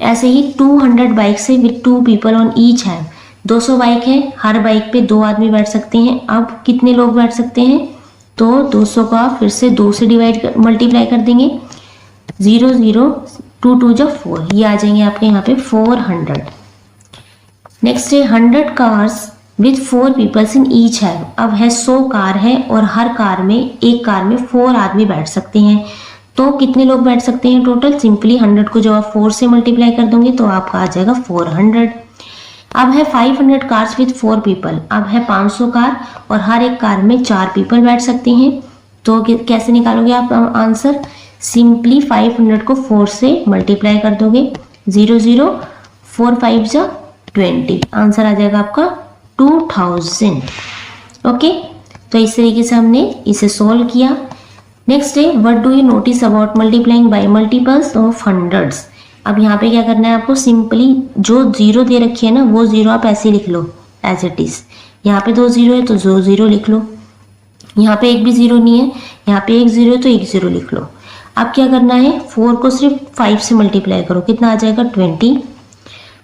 ऐसे ही 200 बाइक से with 2 people on each have, 200 bike है, हर बाइक पे 2 आदमी बैठ सकते हैं। अब कितने लोग बैठ सकते हैं, तो 200 को आप फिर से 2 से मल्टीप्लाई कर देंगे, 0 0 2 2 जा 4, ये आ जाएंगे आपके यहाँ पे 400। नेक्स्ट है 100 cars with 4 peoples in each have. अब है 100 कार है और हर कार में, एक कार में 4 आदमी बैठ सकते हैं, तो कितने लोग बैठ सकते हैं टोटल, सिंपली 100 को जब आप 4 से मल्टीप्लाई कर दोगे तो आपका आ जाएगा 400। अब है 500 कार्स विथ 4 पीपल, अब है 500 कार और हर एक कार में 4 पीपल बैठ सकते हैं। तो कैसे निकालोगे आप आंसर? सिंपली 500 को 4 से मल्टीप्लाई कर दोगे, 0 0 4 5 जा 20, आंसर आ जाएगा आपका 2000। ओके, तो इस तरीके से हमने इसे सोल्व किया। नेक्स्ट है what do you notice about multiplying by multiples of hundreds. अब यहाँ पे क्या करना है आपको? सिंपली जो जीरो दे रखी है ना वो जीरो आप ऐसे लिख लो एज इट इज। यहाँ पे 2 जीरो है तो 2 जीरो लिख लो, यहाँ पे एक भी जीरो नहीं है, यहाँ पे 1 जीरो है तो 1 जीरो लिख लो। अब क्या करना है? 4 को सिर्फ 5 से मल्टीप्लाई करो, कितना आ जाएगा? 20।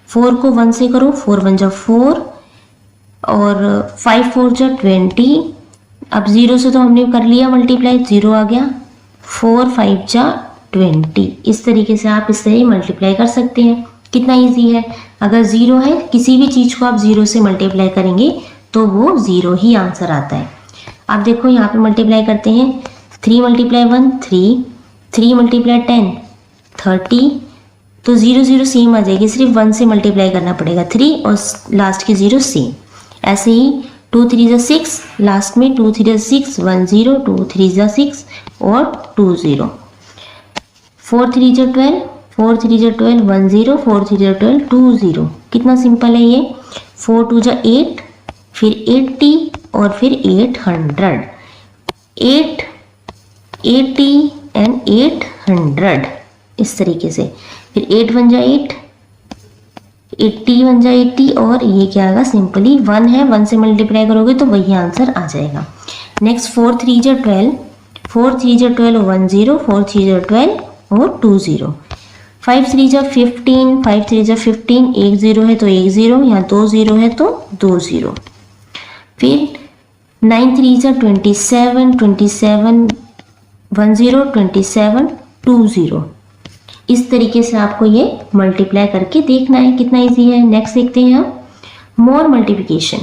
4 को 1 से करो, 4 1 जा 4 और 5 4 जा 20। अब 0 से तो हमने कर लिया मल्टीप्लाई, 0 आ गया, 4 5 जा 20। इस तरीके से आप इससे ही मल्टीप्लाई कर सकते हैं। कितना इजी है। अगर 0 है, किसी भी चीज़ को आप 0 से मल्टीप्लाई करेंगे तो वो 0 ही आंसर आता है। आप देखो यहाँ पे मल्टीप्लाई करते हैं, 3 × 1 3, 3 × 10 30, तो 0 0 सेम आ जाएगी, सिर्फ 1 से मल्टीप्लाई करना पड़ेगा, 3 और लास्ट के 0 सेम। ऐसे ही 2 3 जा 6, लास्ट में 2 3 जा 6 1 0, 2 3 जा 6 और 2 0, 4 3 जा 12, 4 3 जा 12 1 0, 4 3 जा 12 2 0। कितना सिंपल है ये। 4 2 जा 8, फिर 80 और फिर 800, 8 80 एंड 800 इस तरीके से। फिर 8 1 जा 8, 80 1 जा 80 और ये क्या आएगा? सिंपली 1 है, 1 से मल्टीप्लाई करोगे तो वही आंसर आ जाएगा। नेक्स्ट 4 3 जा 12, 4 3 जा 12 1 0, 4 3 जा 12 और 2 0, 5 3 जा 15, 5 3 जा 15, 1 0 है तो 1 0, यहाँ 2 0 है तो 2 0। फिर 9 3 जा 27, 27 1 0, 27 2 0। इस तरीके से आपको ये मल्टीप्लाई करके देखना है कितना इजी है। नेक्स्ट देखते हैं हम मोर मल्टीप्लिकेशन।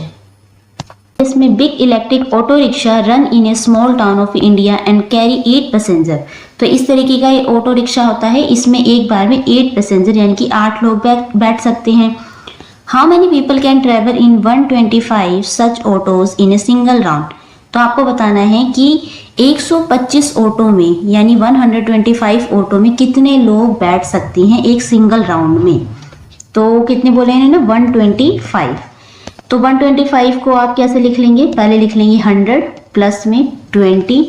इसमें big electric auto rickshaw run in A small town of India and carry 8 passenger. तो इस तरीके का ये ऑटो रिक्शा होता है, इसमें एक बार में 8 पैसेंजर यानी कि 8 लोग बैठ सकते हैं। How many people can travel in 125 such autos in a single round. तो आपको बताना है कि 125 ऑटो में यानी 125 ऑटो में कितने लोग बैठ सकते हैं एक सिंगल राउंड में। तो कितने बोले हैं ना? 125। तो 125 को आप कैसे लिख लेंगे? पहले लिख लेंगे 100 प्लस में 20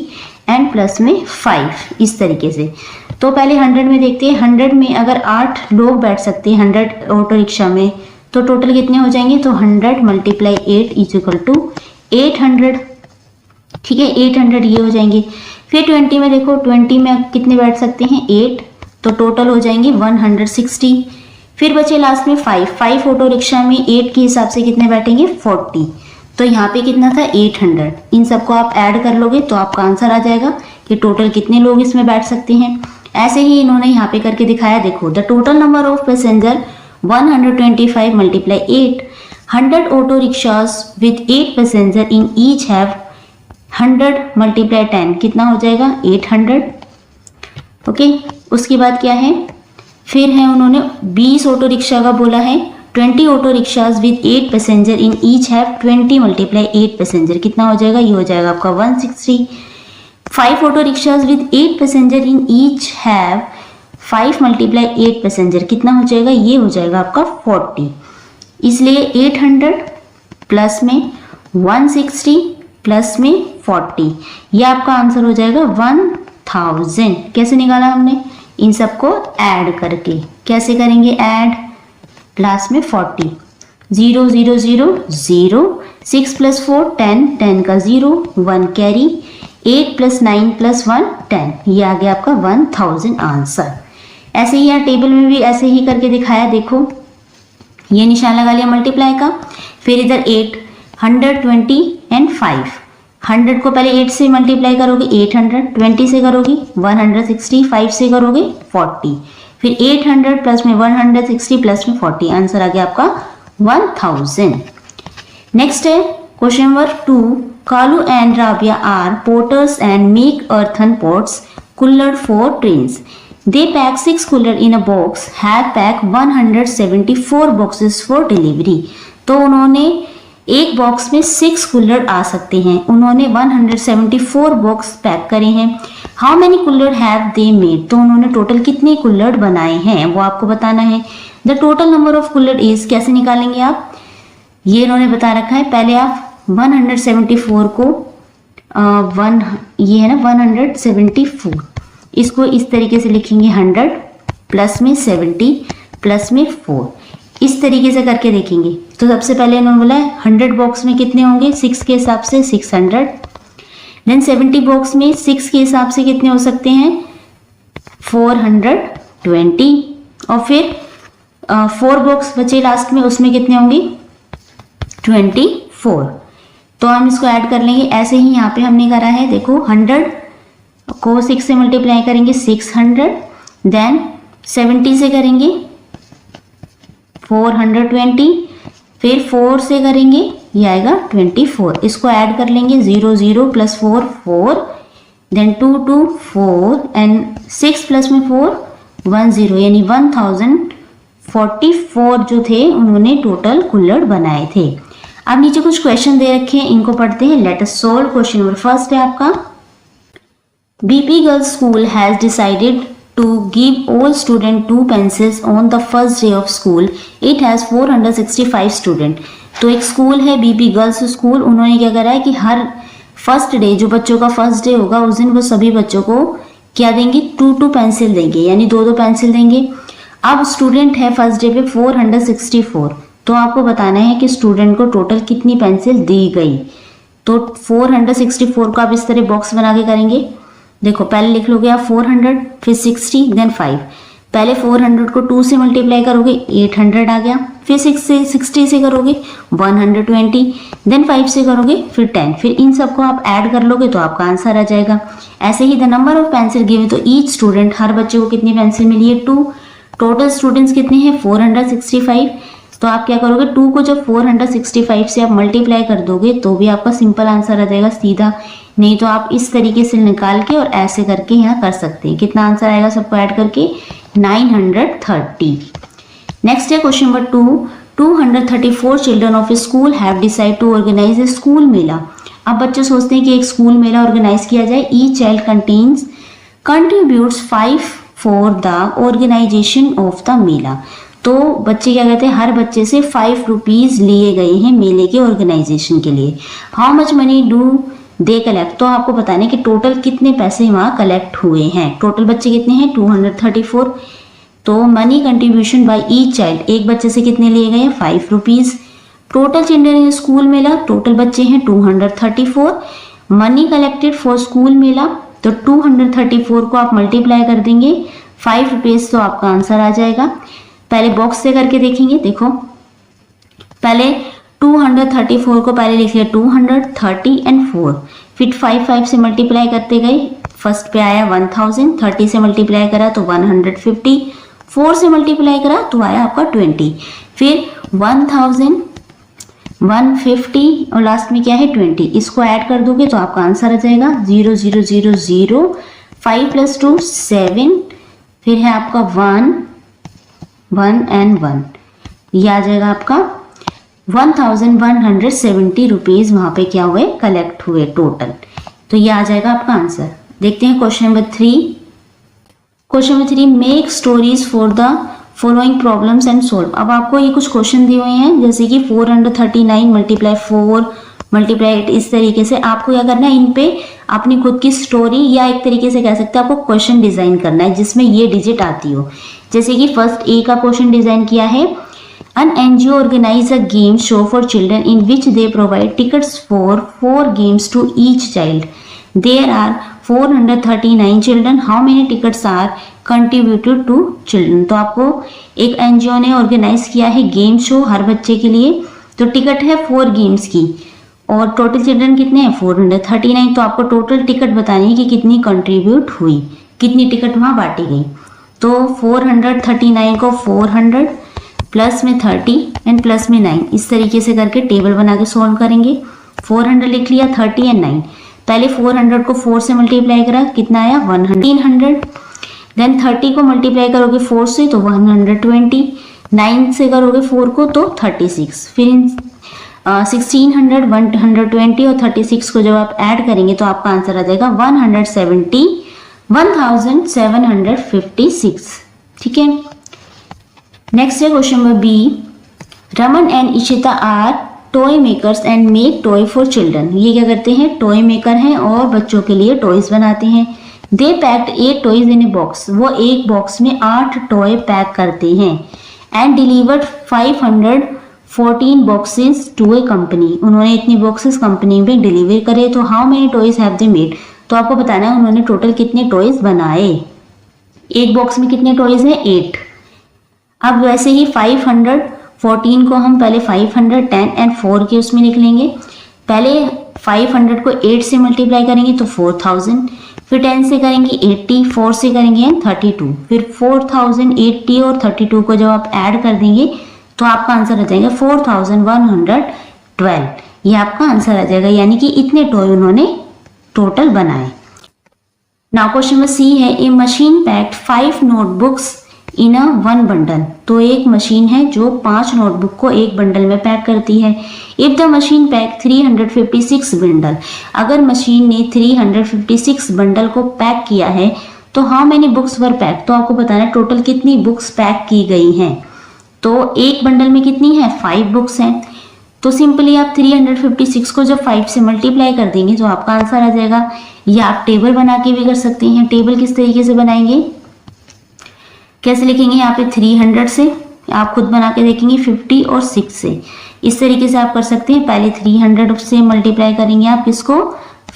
एंड प्लस में 5 इस तरीके से। तो पहले 100 में देखते हैं, 100 में अगर 8 लोग बैठ सकते हैं 100 ऑटो रिक्शा में तो टोटल कितने हो जाएंगे? तो 100 × 8 = 800। ठीक है, 800 ये हो जाएंगे। फिर 20 में देखो, 20 में कितने बैठ सकते हैं? 8, तो टोटल हो जाएंगे 160। फिर बचे लास्ट में 5 ऑटो रिक्शा में 8 के हिसाब से कितने बैठेंगे? 40। तो यहाँ पे कितना था? 800। इन सबको आप ऐड कर लोगे तो आपका आंसर आ जाएगा कि टोटल कितने लोग इसमें बैठ सकते हैं। ऐसे ही इन्होंने यहाँ पे करके दिखाया, देखो the total number of passenger 125 × 8, 100 auto rickshaws with 8 passenger in each have 100 × 10 कितना हो जाएगा? 800। ओके, उसके बाद क्या है? फिर है उन्होंने 20 ऑटो रिक्शा का बोला है, 20 auto rickshaws with 8 passenger in each have 20 × 8 passenger कितना हो जाएगा? ये हो जाएगा आपका 160। 5 auto rickshaws with 8 passenger in each have 5 × 8 passenger कितना हो जाएगा? ये हो जाएगा आपका 40। इसलिए 800 प्लस में 160 प्लस में 40, ये आपका आंसर हो जाएगा 1000। कैसे निकाला हमने? इन सबको ऐड करके। कैसे करेंगे ऐड? लास्ट में 40, 0 0 0 0, 6 + 4 10, 10 का 0, 1 कैरी, 8 + 9 + 1 10, ये आ गया आपका 1000 आंसर। ऐसे ही यहाँ टेबल में भी ऐसे ही करके दिखाया, देखो ये निशान लगा लिया मल्टीप्लाई का। फिर इधर 8, 120 एंड 5, 100 को पहले 8 से मल्टीप्लाई करोगे 800, 20 से करोगे 160, 5 से करोगे 40, फिर 800 प्लस में 160 प्लस में 40, आंसर आ गया आपका 1000। नेक्स्ट है question number 2, Kalu and Rabia are porters and make earthen pots cooler for trains. They pack 6 cooler in a box, have packed 174 boxes for delivery. तो उन्होंने एक बॉक्स में 6 कुल्हड़ आ सकते हैं। उन्होंने 174 बॉक्स पैक करे हैं। हाउ मेनी कुल्हड़ हैव दे मेड, तो उन्होंने टोटल कितने कुल्हड़ बनाए हैं वो आपको बताना है। द टोटल नंबर ऑफ कुल्हड़ इज, कैसे निकालेंगे आप, ये इन्होंने बता रखा है। पहले आप 174 को ये है ना 174, इसको इस तरीके से लिखेंगे 100 प्लस में 70 प्लस में 4, इस तरीके से करके देखेंगे। तो सबसे पहले इन्होंने बोला है 100 बॉक्स में कितने होंगे, 6 के हिसाब से 600, देन 70 बॉक्स में 6 के हिसाब से कितने हो सकते हैं 420, और फिर 4 बॉक्स बचे लास्ट में, उसमें कितने होंगे 24। तो हम इसको ऐड कर लेंगे। ऐसे ही यहाँ पे हमने करा है, देखो 100 को 6 से मल्टीप्लाई करेंगे 600, देन 70 से करेंगे 420, फिर 4 से करेंगे ये आएगा 24। इसको ऐड कर लेंगे 0 0 प्लस 4 4, देन 2 2 4 एंड 6 प्लस में 4 10, यानी 1044 जो थे उन्होंने टोटल कुल्हड़ बनाए थे। अब नीचे कुछ क्वेश्चन दे रखे हैं, इनको पढ़ते हैं। Let us solve. Question number first है आपका, BP girls school has decided to give all student 2 pencils on the first day of school. It has 465 student. तो एक स्कूल है बीपी गर्ल्स स्कूल, उन्होंने क्या करा है कि हर फर्स्ट डे, जो बच्चों का फर्स्ट डे होगा उस दिन वो सभी बच्चों को क्या देंगे 2 पेंसिल देंगे, यानी 2 पेंसिल देंगे। अब स्टूडेंट है फर्स्ट डे पे 464, तो आपको बताना है कि स्टूडेंट को टोटल कितनी पेंसिल दी गई। तो 464 को आप इस तरह बॉक्स बना के करेंगे। देखो पहले लिख लोगे आप 400, फिर 60, देन 5। पहले 400 को 2 से मल्टीप्लाई करोगे 800 आ गया, फिर 60 से करोगे 120, देन 5 से करोगे फिर 10, फिर इन सबको आप ऐड कर लोगे तो आपका आंसर आ जाएगा। ऐसे ही the number of pencil given, तो ईच स्टूडेंट, हर बच्चे को कितनी पेंसिल मिली है 2। टोटल स्टूडेंट्स कितने हैं 465। तो आप क्या करोगे 2 को जब 465 से आप मल्टीप्लाई कर दोगे तो भी आपका सिंपल आंसर आ जाएगा सीधा, नहीं तो आप इस तरीके से निकाल के और ऐसे करके यहाँ कर सकते हैं। कितना आंसर आएगा सबको ऐड करके 930। नेक्स्ट है question number 2, 234 children of a school have decide to organise a school mela. अब बच्चे सोचते हैं कि एक स्कूल मेला ऑर्गेनाइज किया जाए। Each child contributes 5 for the organisation of the mela. तो बच्चे क्या कहते हैं, हर बच्चे से 5 रुपीज लिए गए हैं मेले के ऑर्गेनाइजेशन के लिए। How much money do they collect, तो आपको बताने कि टोटल कितने पैसे वहाँ कलेक्ट हुए हैं। टोटल बच्चे कितने हैं 234। तो money contribution by each child, एक बच्चे से कितने लिए गए हैं 5 rupees. Total children in school Mela, total बच्चे हैं 234। मनी कलेक्टेड फॉर स्कूल मेला, तो 234 को आप मल्टीप्लाई कर देंगे 5 रुपीज, तो आपका आंसर आ जाएगा। पहले बॉक्स से करके देखेंगे। देखो पहले 234 को पहले लिख लिया 230 एंड 4, फिर 5 से मल्टीप्लाई करते गए, फर्स्ट पे आया 1000, 30 से मल्टीप्लाई करा तो 150, 4 से मल्टीप्लाई करा तो आया आपका 20, फिर 1000, 150 और लास्ट में क्या है 20। इसको ऐड कर दोगे तो आपका आंसर आ जाएगा 0 0 0 0, 5 + 2 7, फिर है आपका 1 1 एंड 1, ये आ जाएगा आपका 1170 रुपीज वहां पे क्या हुए कलेक्ट हुए टोटल। तो ये आ जाएगा आपका आंसर। देखते हैं question number 3। Question number 3, make stories for the following problems and solve. अब आपको ये कुछ क्वेश्चन दिए हुए हैं, जैसे कि 439 मल्टीप्लाई 4 मल्टीप्लाई 8, इस तरीके से आपको क्या करना है, इन पे अपनी खुद की स्टोरी या एक तरीके से कह सकते हैं आपको क्वेश्चन डिजाइन करना है जिसमें ये डिजिट आती हो। जैसे कि फर्स्ट ए का क्वेश्चन डिजाइन किया है, an NGO organize a game show for children in which they provide tickets for 4 games to each child. There are 439 children. How many tickets are contributed to children? तो आपको एक NGO ने ऑर्गेनाइज किया है गेम शो हर बच्चे के लिए, तो टिकट है 4 गेम्स की और टोटल चिल्ड्रन कितने हैं 439। तो आपको टोटल टिकट बतानी है कि कितनी कंट्रीब्यूट हुई, कितनी टिकट वहाँ बांटी गई। तो 439 को 400 प्लस में 30 एंड प्लस में 9, इस तरीके से करके टेबल बना के सॉल्व करेंगे। 400 लिख लिया, 30 एंड 9। पहले 400 को 4 से मल्टीप्लाई करा, कितना आया 100। देन 30 को मल्टीप्लाई करोगे 4 से तो 120, 9 से करोगे 4 को तो 36, फिर 1600, 120 और 36 को जब आप ऐड करेंगे तो आपका आंसर आ जाएगा 1756। ठीक है। नेक्स्ट है question number B. Raman and Ishita are toy makers and make toy for children. ये क्या करते हैं, टॉय मेकर हैं और बच्चों के लिए टॉयज बनाते हैं। They packed 8 toys in a box. वो एक बॉक्स में 8 टॉय पैक करते हैं। And delivered 514 boxes to a company. उन्होंने इतनी बॉक्सेस कंपनी में डिलीवर करे। तो how many toys have they made. तो आपको बताना है उन्होंने टोटल कितने टॉयज बनाए। एक बॉक्स में कितने टॉयज हैं, 8। अब वैसे ही 514 को हम पहले 510 एंड 4 के उसमें लिख लेंगे। पहले 500 को 8 से मल्टीप्लाई करेंगे तो 4000, फिर 10 से करेंगे 80, 4 से करेंगे 32, फिर 4080 और 32 को जब आप ऐड कर देंगे तो आपका आंसर आ जाएगा 4112। ये आपका आंसर आ जाएगा, यानी कि इतने टॉय उन्होंने टोटल बनाए। नाउ क्वेश्चन नंबर सी है। ए मशीन पैक्ड 5 नोटबुक्स इन अ 1 बंडल। तो एक मशीन है जो 5 नोटबुक को एक बंडल में पैक करती है। If the machine pack 356 bundle. अगर मशीन ने 356 बंडल को पैक किया है तो how many books were pack. तो आपको बताना है टोटल कितनी बुक्स पैक की गई हैं। तो एक बंडल में कितनी है, 5 बुक्स हैं। तो सिंपली आप 356 को जब 5 से मल्टीप्लाई कर देंगे तो आपका आंसर आ जाएगा। या आप टेबल बना के भी कर सकते हैं। टेबल किस तरीके से बनाएंगे, कैसे लिखेंगे, यहाँ पे 300 से आप खुद बना के देखेंगे, 50 और 6 से। इस तरीके से आप कर सकते हैं। पहले 300 से मल्टीप्लाई करेंगे आप किसको,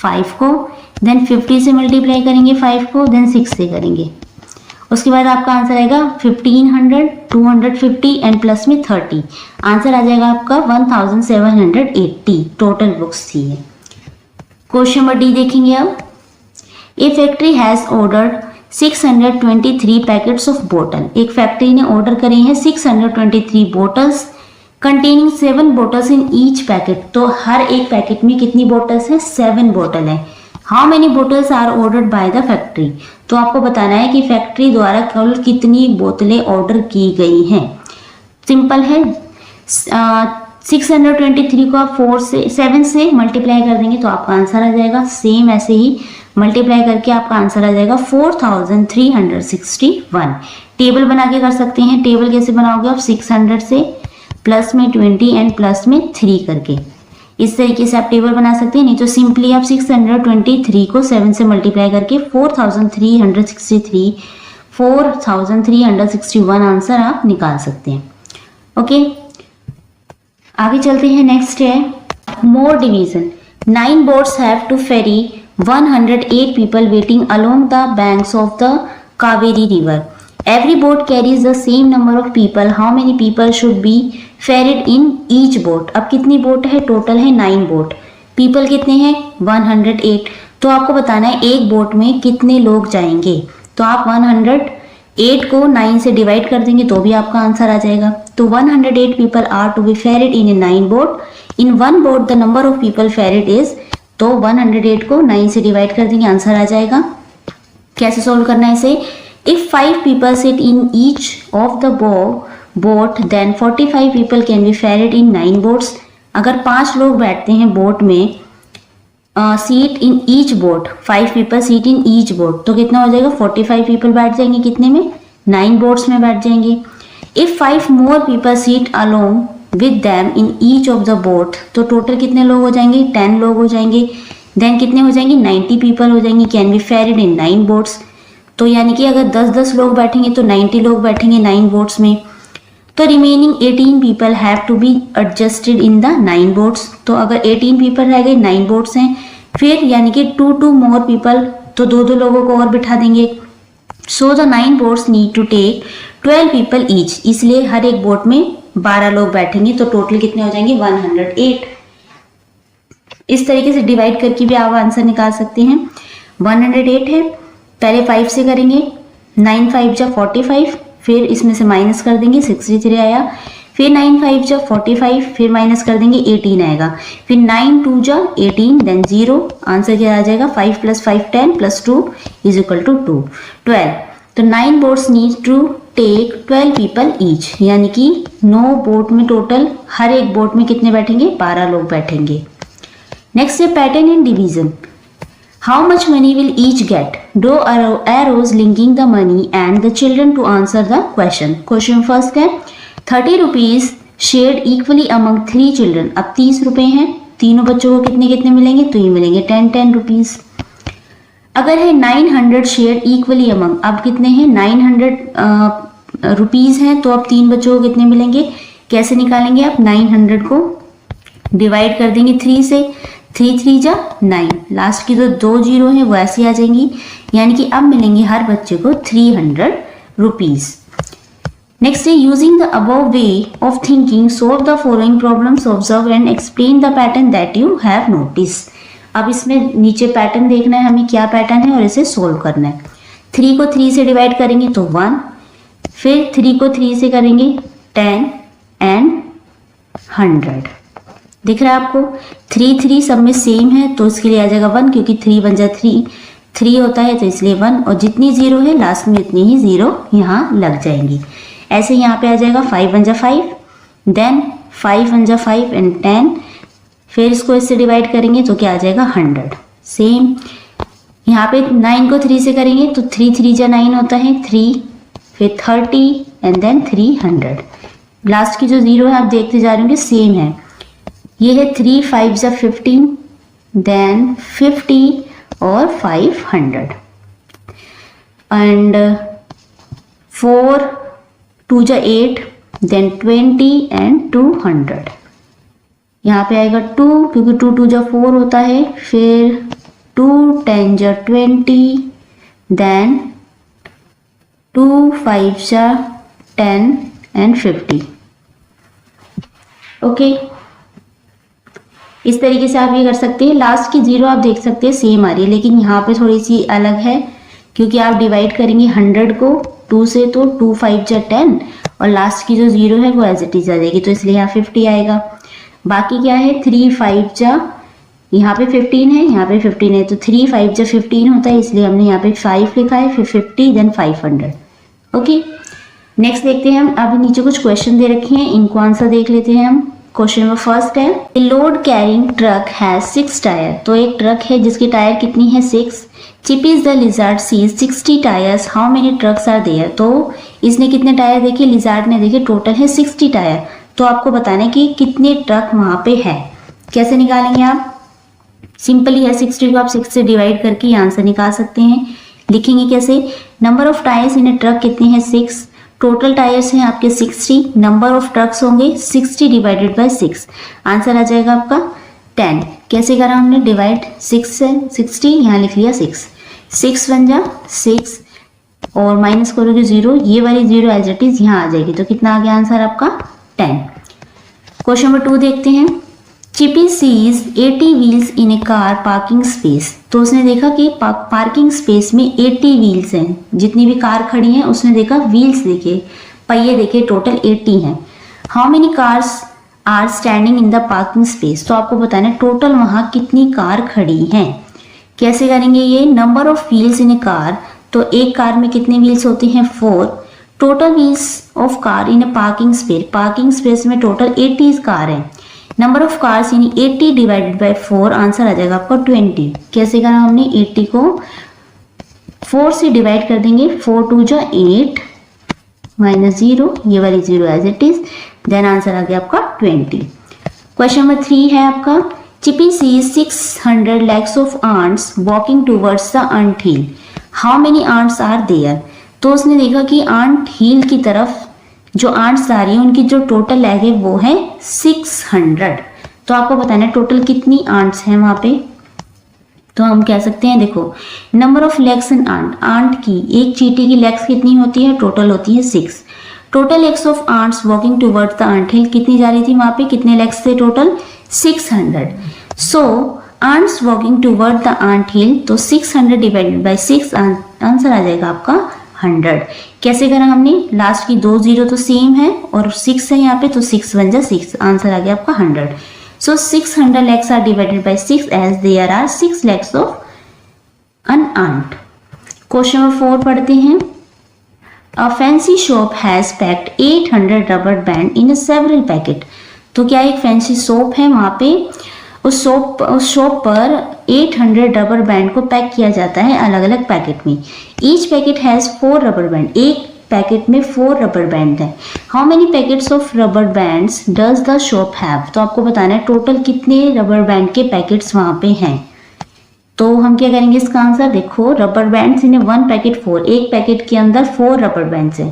5 को, देन 50 से मल्टीप्लाई करेंगे 5 को, देन 6 से करेंगे। उसके बाद आपका आंसर आएगा 1500, 250 एंड प्लस में 30। आंसर आ जाएगा आपका 1780 टोटल बुक्स थी। क्वेश्चन नंबर डी देखेंगे अब। A factory has ordered 623 packets of बोतल। एक फैक्ट्री ने ऑर्डर करे हैं 623 bottles containing 7 bottles in each packet. तो हर एक पैकेट में कितनी बोटल्स हैं, 7 बोतल है। How many bottles are ordered by the factory. तो आपको बताना है कि फैक्ट्री द्वारा कुल कितनी बोतलें ऑर्डर की गई हैं। सिंपल है, 623 को आप 7 से मल्टीप्लाई कर देंगे तो आपका आंसर आ जाएगा। सेम ऐसे ही मल्टीप्लाई करके आपका आंसर आ जाएगा 4361। टेबल बना के कर सकते हैं। टेबल कैसे बनाओगे आप, 600 से प्लस में 20 एंड प्लस में 3 करके। इस तरीके से आप टेबल बना सकते हैं। नहीं तो सिंपली आप 623 को 7 से मल्टीप्लाई करके 4361 आंसर आप निकाल सकते हैं। ओके, आगे चलते हैं। नेक्स्ट है मोर division. 9 boats have to ferry 108 people waiting along the banks of the Kaveri river. Every boat carries the same number of people. How many people should be ferried in each boat? अब कितनी बोट है, टोटल है 9 बोट। पीपल कितने हैं, 108। तो आपको बताना है एक बोट में कितने लोग जाएंगे। तो आप 108 को 9 से डिवाइड कर देंगे तो भी आपका आंसर आ जाएगा। तो 108 people are to be ferried in a 9 boat. In 1 boat the number of people ferried is, तो 108 को 9 से डिवाइड कर देंगे, आंसर आ जाएगा। कैसे सॉल्व करना है इसे, if 5 people sit in each of the boat then 45 people can be ferried in 9 boats. अगर 5 लोग बैठते हैं बोट में, seat in each boat, 5 people seat in each boat, तो कितना हो जाएगा, 45 people बैठ जाएंगे कितने में, 9 बोट्स में बैठ जाएंगे। If 5 more people sit along with them in each of the boat, तो टोटल कितने लोग हो जाएंगे, 10 लोग हो जाएंगे। देन कितने हो जाएंगे, 90 people हो जाएंगे, can be ferried in 9 boats। तो यानी कि अगर 10-10 लोग बैठेंगे तो 90 लोग बैठेंगे 9 बोट्स में। तो remaining 18 people have to be adjusted in the 9 boats. तो अगर 18 people रह गए, 9 बोट्स हैं, फिर यानी कि 2 more people, तो 2 लोगों को और बिठा देंगे। So the 9 boats need to take 12 people each. इसलिए हर एक बोट में 12 लोग बैठेंगे। तो टोटल कितने हो जाएंगे, 108। इस तरीके से डिवाइड करके भी आप आंसर निकाल सकते हैं। 108 है, पहले 5 से करेंगे, 9 5 जा 45, फिर इसमें से माइनस कर देंगे 63 आया, फिर 9 5 जा 45, फिर माइनस कर देंगे 18 आएगा, फिर 9 2 जा 18, देन 0। आंसर क्या आ जाएगा, 5 + 5 10 + 2 = 2 12। तो 9 boats need to take 12 people each, यानी कि 9 बोट में टोटल, हर एक बोट में कितने बैठेंगे, 12 लोग बैठेंगे। नेक्स्ट है pattern in division. How much money will each get, draw arrows linking the money and the children to answer the question. Question first है 30 rupees shared equally among 3 children. अब 30 रुपए हैं, तीनों बच्चों को कितने कितने मिलेंगे, तो ये मिलेंगे 10 रुपीज। अगर है 900 शेयर इक्वली अमंग, अब कितने हैं 900 रुपीज हैं, तो अब 3 बच्चों को कितने मिलेंगे, कैसे निकालेंगे आप, 900 को डिवाइड कर देंगे 3 से, 3 3 जा 9, लास्ट की तो 2 जीरो है वो ऐसी आ जाएंगी, यानी कि अब मिलेंगे हर बच्चे को 300 रुपीज। नेक्स्ट है using the above way of thinking solve the following problems, observe and explain the pattern that you have notice. अब इसमें नीचे पैटर्न देखना है हमें, क्या पैटर्न है और इसे सोल्व करना है। 3 को 3 से डिवाइड करेंगे तो 1, फिर 3 को 3 से करेंगे 10 एंड 100। दिख रहा है आपको, 3 3 सब में सेम है तो इसके लिए आ जाएगा 1, क्योंकि 3 बन जा 3 होता है तो इसलिए 1, और जितनी जीरो है लास्ट में उतनी ही जीरो यहाँ लग जाएंगी। ऐसे यहाँ पे आ जाएगा 5 1 जा 5, देन 5 1 जा 5 एंड 10, फिर इसको इससे डिवाइड करेंगे तो क्या आ जाएगा 100। सेम यहाँ पे 9 को 3 से करेंगे तो 3 3 जा 9 होता है 3, फिर 30 एंड देन 300। लास्ट की जो जीरो है आप देखते जा रहे होंगे सेम है, ये है 3 5 जा 15, देन 50 और 500 एंड 4 2 जा 8, देन 20 एंड 200। यहाँ पे आएगा 2, क्योंकि 2 2 जा 4 होता है, फिर 2 10 जा 20, देन 2 5 जा 10 एंड 50। ओके, इस तरीके से आप ये कर सकते हैं। लास्ट की जीरो आप देख सकते हैं सेम आ रही है, लेकिन यहाँ पे थोड़ी सी अलग है, क्योंकि आप डिवाइड करेंगे 100 को 2 से तो 2 5 जा 10 और लास्ट की जो जीरो है वो एज इट इज आ जाएगी, तो इसलिए यहाँ 50 आएगा। बाकी क्या है 3 5 जा, यहाँ पे 15 है, यहाँ पे 15 है, तो 3 5 जा 15 होता है, इसलिए हमने यहाँ पे 5 लिखा है, फिर 50 देन 500। ओके, नेक्स्ट देखते हैं हम। अभी नीचे कुछ क्वेश्चन दे रखे हैं, इनको आंसर देख लेते हैं हम। क्वेश्चन नंबर फर्स्ट है a load carrying truck has 6 tyre. तो एक ट्रक है जिसकी टायर कितनी है 6। Chippy's the lizard sees 60 tyres, how many trucks are there. तो इसने कितने टायर देखे, लिजार्ड ने देखे टोटल है 60 टायर, तो आपको बताना है कि कितने ट्रक वहां पे है। कैसे निकालेंगे आप, सिंपली है 60 को आप 6 से डिवाइड करके ये आंसर निकाल सकते हैं। लिखेंगे कैसे, number of tyres in A truck कितने हैं 6, टोटल टायर्स हैं आपके 60, नंबर ऑफ ट्रक्स होंगे 60 डिवाइडेड बाय 6, आंसर आ जाएगा आपका 10। कैसे करा हमने डिवाइड, 6 से 60 यहाँ लिख लिया 6, 6 बन जा 6 और माइनस करोगे 0, ये वाली 0 एज इट इज यहाँ आ जाएगी, तो कितना आ गया आंसर आपका 10। क्वेश्चन नंबर 2 देखते हैं। चिपी सीज 80 व्हील्स इन ए कार पार्किंग स्पेस। तो उसने देखा कि पार्किंग स्पेस में 80 व्हील्स हैं, जितनी भी कार खड़ी हैं उसने देखा व्हील्स देखे, पहिए देखे, टोटल 80 हैं। How many cars are standing in the parking space. तो आपको बताना है टोटल वहाँ कितनी कार खड़ी हैं। कैसे करेंगे ये, number of wheels in A car, तो एक कार में कितने व्हील्स होते हैं 4, total wheels of car in A parking space में टोटल 80 कार है, नंबर ऑफ कार्स यानी 80 डिवाइडेड बाय 4, आंसर आ जाएगा आपका 20। कैसे करा हमने, 80 को 4 से डिवाइड कर देंगे, 4 2 जा 8 माइनस 0, ये वाली 0 as it is, then answer आ गया आपका 20। क्वेश्चन नंबर 3 है आपका, Chippy sees 600 lakhs of ants walking towards the ant hill, how many ants are there. तो उसने देखा कि आंट हिल की तरफ जो आंट्स आ रही है उनकी जो टोटल लैग है वो है 600। तो आपको बताना है टोटल कितनी आंट्स हैं वहां पे। तो हम कह सकते हैं, देखो number of legs in ant, ant की एक चींटी की लेग्स कितनी होती है, टोटल होती है 6। Total legs of ants walking towards the ant hill, कितनी जा रही थी वहां पे, कितने लेग्स थे total 600। So ants walking toward the ant hill, तो 600 डिवाइडेड बाय 6, आंसर आ जाएगा आपका 100। कैसे करा हमने, लास्ट की 2 0 तो सेम है और 6 है यहाँ पे, तो 6 बन जा 6, आंसर आ गया आपका 100। So 600 lakhs are divided by 6 as there are 6 lakhs of an ant। Question number 4 पढ़ते हैं। A fancy shop has packed 800 rubber band in several packet. तो क्या एक फैंसी शॉप है, वहाँ पे उस शॉप पर 800 रबर बैंड को पैक किया जाता है अलग अलग पैकेट में। Each packet has 4 rubber band, एक पैकेट में 4 रबर बैंड है। How many packets of rubber bands does the shop have. तो आपको बताना है टोटल कितने रबर बैंड के पैकेट्स वहाँ पे हैं। तो हम क्या करेंगे इसका आंसर, देखो rubber bands in one packet 4, एक पैकेट के अंदर 4 रबर बैंड्स है।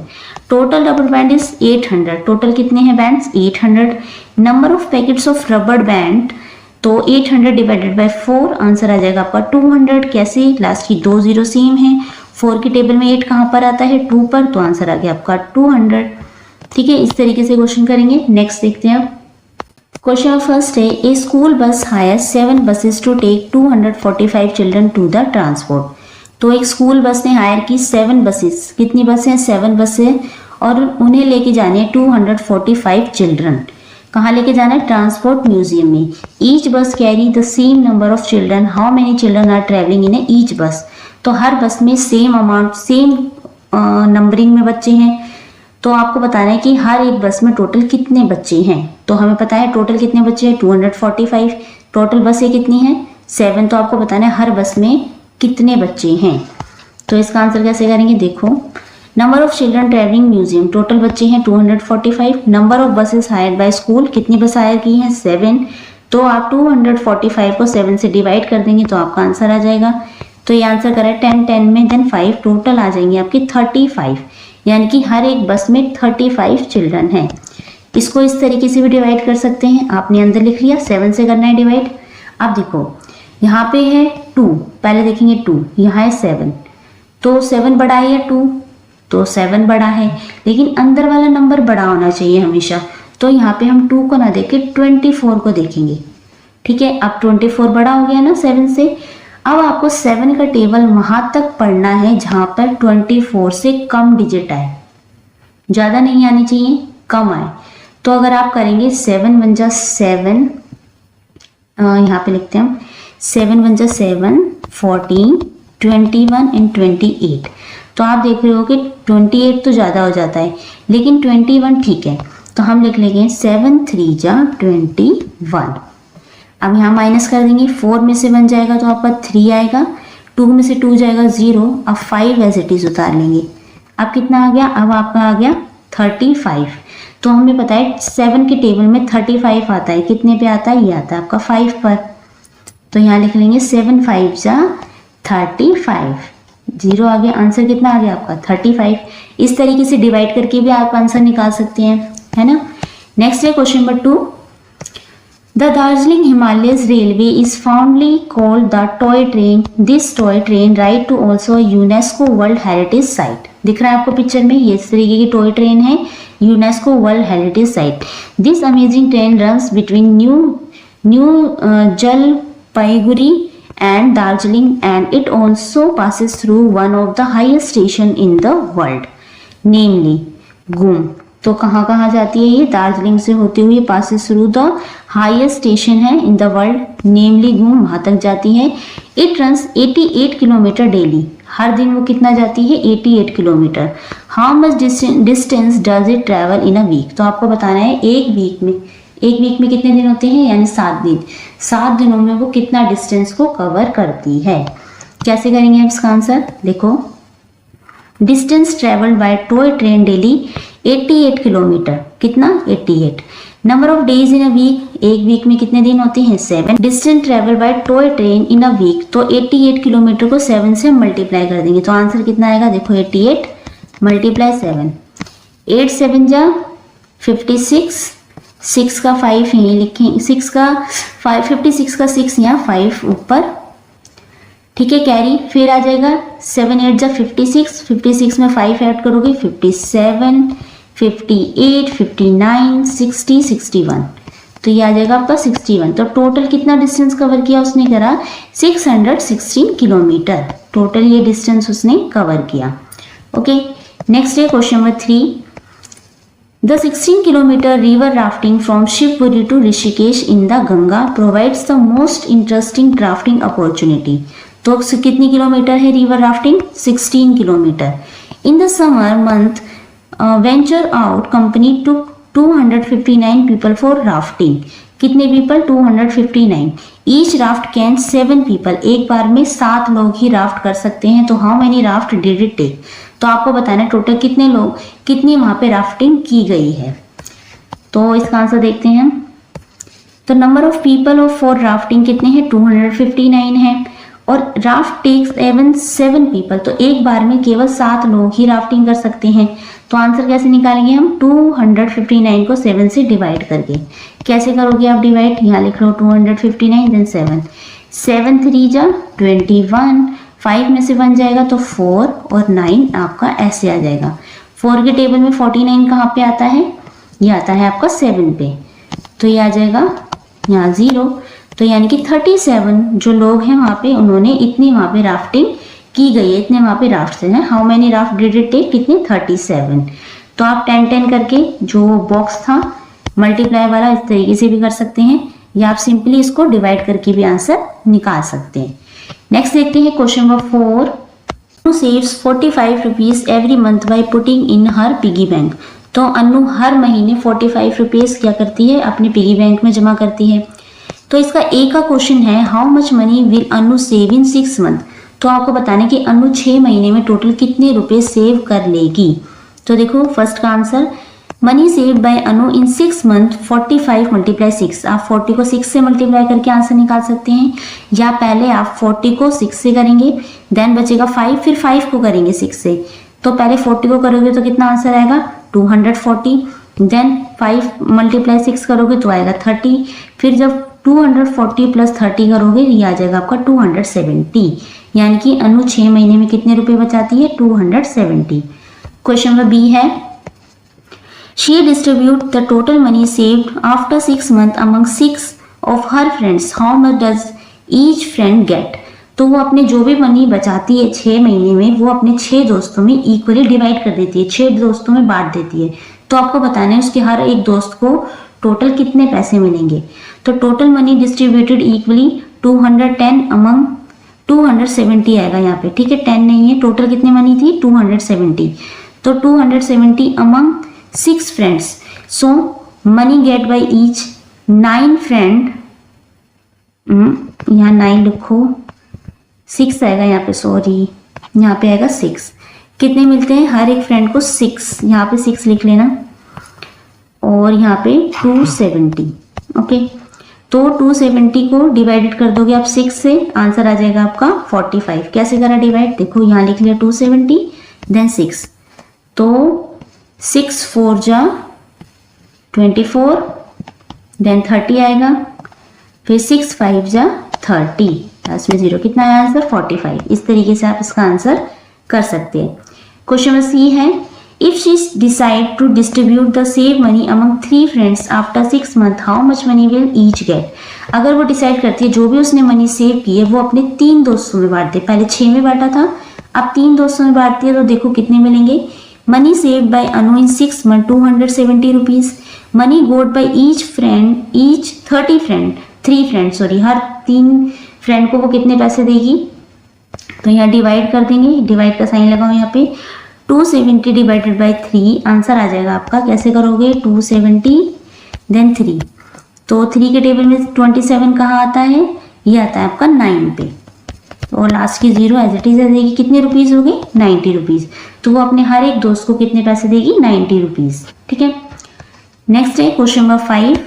Total rubber band is 800, total कितने हैं bands 800। Number of packets of rubber band, तो 800 डिवाइडेड बाय 4, आंसर आ जाएगा आपका 200। कैसे, लास्ट की 2 जीरो सेम है, 4 की टेबल में 8 कहाँ पर आता है 2 पर, तो आंसर आ गया आपका 200। ठीक है, इस तरीके से क्वेश्चन करेंगे। नेक्स्ट देखते हैं आप। क्वेश्चन फर्स्ट है, a school bus hire 7 buses to take 245 children to the transport. तो एक स्कूल बस ने हायर की 7 बसेस, कितनी बसें हैं 7 बसें, और उन्हें लेके जाने 245 चिल्ड्रन। कहाँ लेके जाना है, ट्रांसपोर्ट म्यूजियम में। Each bus carry the same number of children, how many children are travelling in each bus. तो हर बस में सेम अमाउंट, सेम नंबरिंग में बच्चे हैं। तो आपको बताना है कि हर एक बस में टोटल कितने बच्चे हैं। तो हमें पता है टोटल कितने बच्चे हैं 245, टोटल बसें कितनी हैं 7। तो आपको बताना है हर बस में कितने बच्चे हैं। तो इसका आंसर कैसे करेंगे, देखो number of children travelling museum, total बच्चे हैं 245। Number of buses hire by school, कितनी बस हायर की हैं 7। तो आप 245 को 7 से डिवाइड कर देंगे तो आपका आंसर आ जाएगा। तो ये आंसर करा है 10 10 में, देन 5, टोटल आ जाएंगे आपके 35, यानी कि हर एक बस में 35 चिल्ड्रन हैं। इसको इस तरीके से भी डिवाइड कर सकते हैं, आपने अंदर लिख लिया 7 से करना है डिवाइड। अब देखो यहाँ पे है 2, पहले देखेंगे 2, यहाँ है 7, तो 7 बड़ा है या 2, तो 7 बड़ा है, लेकिन अंदर वाला नंबर बड़ा होना चाहिए हमेशा। तो यहाँ पे हम 2 को ना देख के 24 को देखेंगे। ठीक है, अब 24 बड़ा हो गया ना 7 से। अब आपको 7 का टेबल वहां तक पढ़ना है जहां पर 24 से कम डिजिट आए, ज्यादा नहीं आनी चाहिए, कम आए। तो अगर आप करेंगे 7 1 जा 7, यहाँ पे लिखते हैं हम 7 1 जा 7, 14, 21 एंड 28। तो आप देख रहे हो कि 28 तो ज़्यादा हो जाता है, लेकिन 21 ठीक है। तो हम लिख लेंगे 7 3 जा 21। अब यहाँ माइनस कर देंगे, 4 में से 1 जाएगा तो आपका 3 आएगा, 2 में से 2 जाएगा 0। अब 5 एज इट इज उतार लेंगे। अब कितना आ गया, अब आपका आ गया 35। तो हमें पता है 7 के टेबल में 35 आता है, कितने पे आता है, ये आता है आपका 5 पर। तो यहाँ लिख लेंगे 7 5 जा 35, 0 आ गया, आंसर कितना आ गया आपका 35। इस तरीके से डिवाइड करके भी आप आंसर निकाल सकते हैं, है ना। नेक्स्ट है question number 2। The Darjeeling Himalayas Railway is fondly called the toy train. This toy train ride to also a UNESCO World Heritage Site. दिख रहा है आपको पिक्चर में, ये इस तरीके की टॉय ट्रेन है, UNESCO world heritage site. This amazing train runs between new Jalpaiguri and Darjeeling, and it also passes through one of the highest station in the world, namely गुम। तो कहाँ कहाँ जाती है ये, दार्जिलिंग से होती हुई passes through the highest station है in the world, namely गुम, वहाँ तक जाती है। It runs 88 किलोमीटर डेली, हर दिन वो कितना जाती है 88 kilometre. How much distance does it travel in a week? तो आपको बताना है एक वीक में कितने दिन होते हैं, यानी 7 दिन। 7 दिनों में वो कितना डिस्टेंस को कवर करती है। कैसे करेंगे आप इसका आंसर, देखो distance travelled by toy train daily 88 kilometre, कितना 88। Number of days in a week, एक वीक में कितने दिन होते हैं 7। Distance travel by toy train in a week, तो 88 किलोमीटर को 7 से मल्टीप्लाई कर देंगे तो आंसर कितना आएगा, देखो 88 मल्टीप्लाई 7, 8 7 जा 56, 6 का 5 यहीं लिखें, 6 का 5, 56 का 6 यहाँ 5 ऊपर, ठीक है कैरी। फिर आ जाएगा 7 8 जा 56, 56 में 5 ऐड करोगे 57, 58, 59, 60, 61, तो ये आ जाएगा आपका 61। तो टोटल कितना डिस्टेंस कवर किया उसने, करा 616 किलोमीटर, टोटल ये डिस्टेंस उसने कवर किया। ओके, नेक्स्ट है question number 3। The 16 kilometer river rafting from Shivpuri to Rishikesh in the Ganga provides the most interesting rafting opportunity. तो कितनी किलोमीटर है river rafting, 16 kilometre. In the summer month Venture Out company took 259 people for rafting. कितने people? 259। Each raft can 7 people. एक बार में 7 लोग ही राफ्ट कर सकते हैं। तो how many raft did it take? तो आपको बताना टोटल कितने लोग, कितनी वहां पे राफ्टिंग की गई है। तो इसका आंसर देखते हैं। तो number of people of for rafting कितने हैं? 259 है। और राफ्ट टेक्स एवन 7 पीपल, तो एक बार में केवल 7 लोग ही राफ्टिंग कर सकते हैं। तो आंसर कैसे निकालेंगे हम? 259 को 7 से डिवाइड करके। कैसे करोगे आप डिवाइड? यहाँ लिख लो 259 देन 7, 7 3 जा 21, 5 में से 1 जाएगा तो 4 और 9 आपका ऐसे आ जाएगा। 4 के टेबल में 49 कहाँ पे आता है? ये आता है आपका 7 पे, तो ये आ जाएगा यहाँ 0। तो यानी कि 37 जो लोग हैं वहाँ पे, उन्होंने इतनी वहाँ पे राफ्टिंग की गई है, इतने वहाँ पे राफ्ट हैं। How many raft did it take? कितने? 37। तो आप 10 करके जो बॉक्स था मल्टीप्लाई वाला, इस तरीके से भी कर सकते हैं, या आप सिंपली इसको डिवाइड करके भी आंसर निकाल सकते हैं। नेक्स्ट देखते हैं question number 4। Saves 45 rupees every month by putting in her piggy bank. तो अनु हर महीने 45 रुपीज क्या करती है? अपने पिगी बैंक में जमा करती है। तो इसका ए का क्वेश्चन है how much money will Anu save in 6 month. तो आपको बताना कि अनु 6 महीने में टोटल कितने रुपए सेव कर लेगी। तो देखो फर्स्ट का answer, money save by Anu in 6 month 45 multiply 6। आप 40 को 6 से मल्टीप्लाई करके आंसर निकाल सकते हैं, या पहले आप 40 को 6 से करेंगे, देन बचेगा 5, फिर 5 को करेंगे 6 से। तो पहले 40 को करोगे तो कितना आंसर आएगा? 240, देन 5 मल्टीप्लाई 6 करोगे तो आएगा 30, फिर जब 240 प्लस 30 करोगे ये आ जाएगा आपका 270। यानी कि अनु 6 महीने में कितने रुपए बचाती है? 270। क्वेश्चन नंबर बी है, she distribute the total money saved after 6 month among 6 of her friends, how much does each friend gate. तो वो अपने जो भी मनी बचाती है 6 महीने में, वो अपने 6 दोस्तों में इक्वली डिवाइड कर देती है, 6 दोस्तों में बांट देती है। तो आपको बताना है उसके हर एक दोस्त को टोटल कितने पैसे मिलेंगे। तो total money distributed equally 210 among 270 आएगा यहाँ पे, ठीक है, 10 नहीं है। टोटल कितने मनी थी? 270। तो 270 among 6 friends, so money get by each 9 friend, यहाँ 9 लिखो, 6 आएगा यहाँ पे, सॉरी यहाँ पे आएगा 6। कितने मिलते हैं? हर एक फ्रेंड को 6, यहाँ पे 6 लिख लेना, और यहाँ पे 270। ओके, तो 270 को डिवाइडेड कर दोगे आप 6 से, आंसर आ जाएगा आपका 45। कैसे करा डिवाइड? देखो यहाँ लिख लिया 270 देन 6, तो 6 4 जा 24, देन 30 आएगा, फिर 6 5 जा 30, लास्ट में 0, कितना आया आंसर? 45। इस तरीके से आप इसका आंसर कर सकते हैं। क्वेश्चन नंबर सी है, if she decide to distribute the save money among 3 friends after 6 month, how much money will each get. अगर वो डिसाइड करती है जो भी उसने मनी सेव की है वो अपने 3 दोस्तों में बांट दे, पहले 6 में बांटा था, अब 3 दोस्तों में बांटती है, तो देखो कितने मिलेंगे। Money save by Anu in 6 month 270 rupees, money got by each friend, each 3 friend sorry, हर 3 फ्रेंड को वो कितने पैसे देगी। तो यहाँ डिवाइड कर देंगे, डिवाइड का साइन लगाओ यहाँ पे, 270 डिवाइडेड बाय 3, आंसर आ जाएगा आपका। कैसे करोगे? 270 देन 3, तो 3 के टेबल में 27 कहाँ आता है? ये आता है आपका 9 पे, तो लास्ट की 0 एज इट इज देगी। कितने रुपीज हो गए? 90 रुपीज। तो वो अपने हर एक दोस्त को कितने पैसे देगी? 90 रुपीज, ठीक है। नेक्स्ट है question number 5।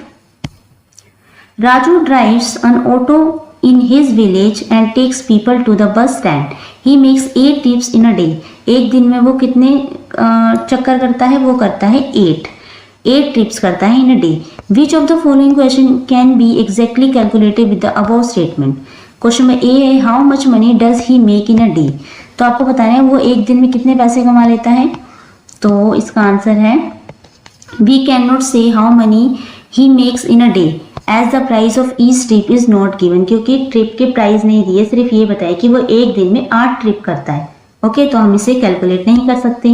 Raju drives an auto in his village and takes people to the bus stand. He makes 8 trips in a day. एक दिन में वो कितने चक्कर करता है? वो करता है 8 trips करता है in a day. Which of the following question can be exactly calculated with the above statement? Question में ए है how much money does he make in a day? तो आपको बताना है वो एक दिन में कितने पैसे कमा लेता है। तो इसका आंसर है we cannot say how money he makes in a day as the price of each trip is not given, क्योंकि ट्रिप के प्राइस नहीं दिए, सिर्फ ये बताया कि वो एक दिन में 8 ट्रिप करता है। ओके, तो हम इसे कैलकुलेट नहीं कर सकते।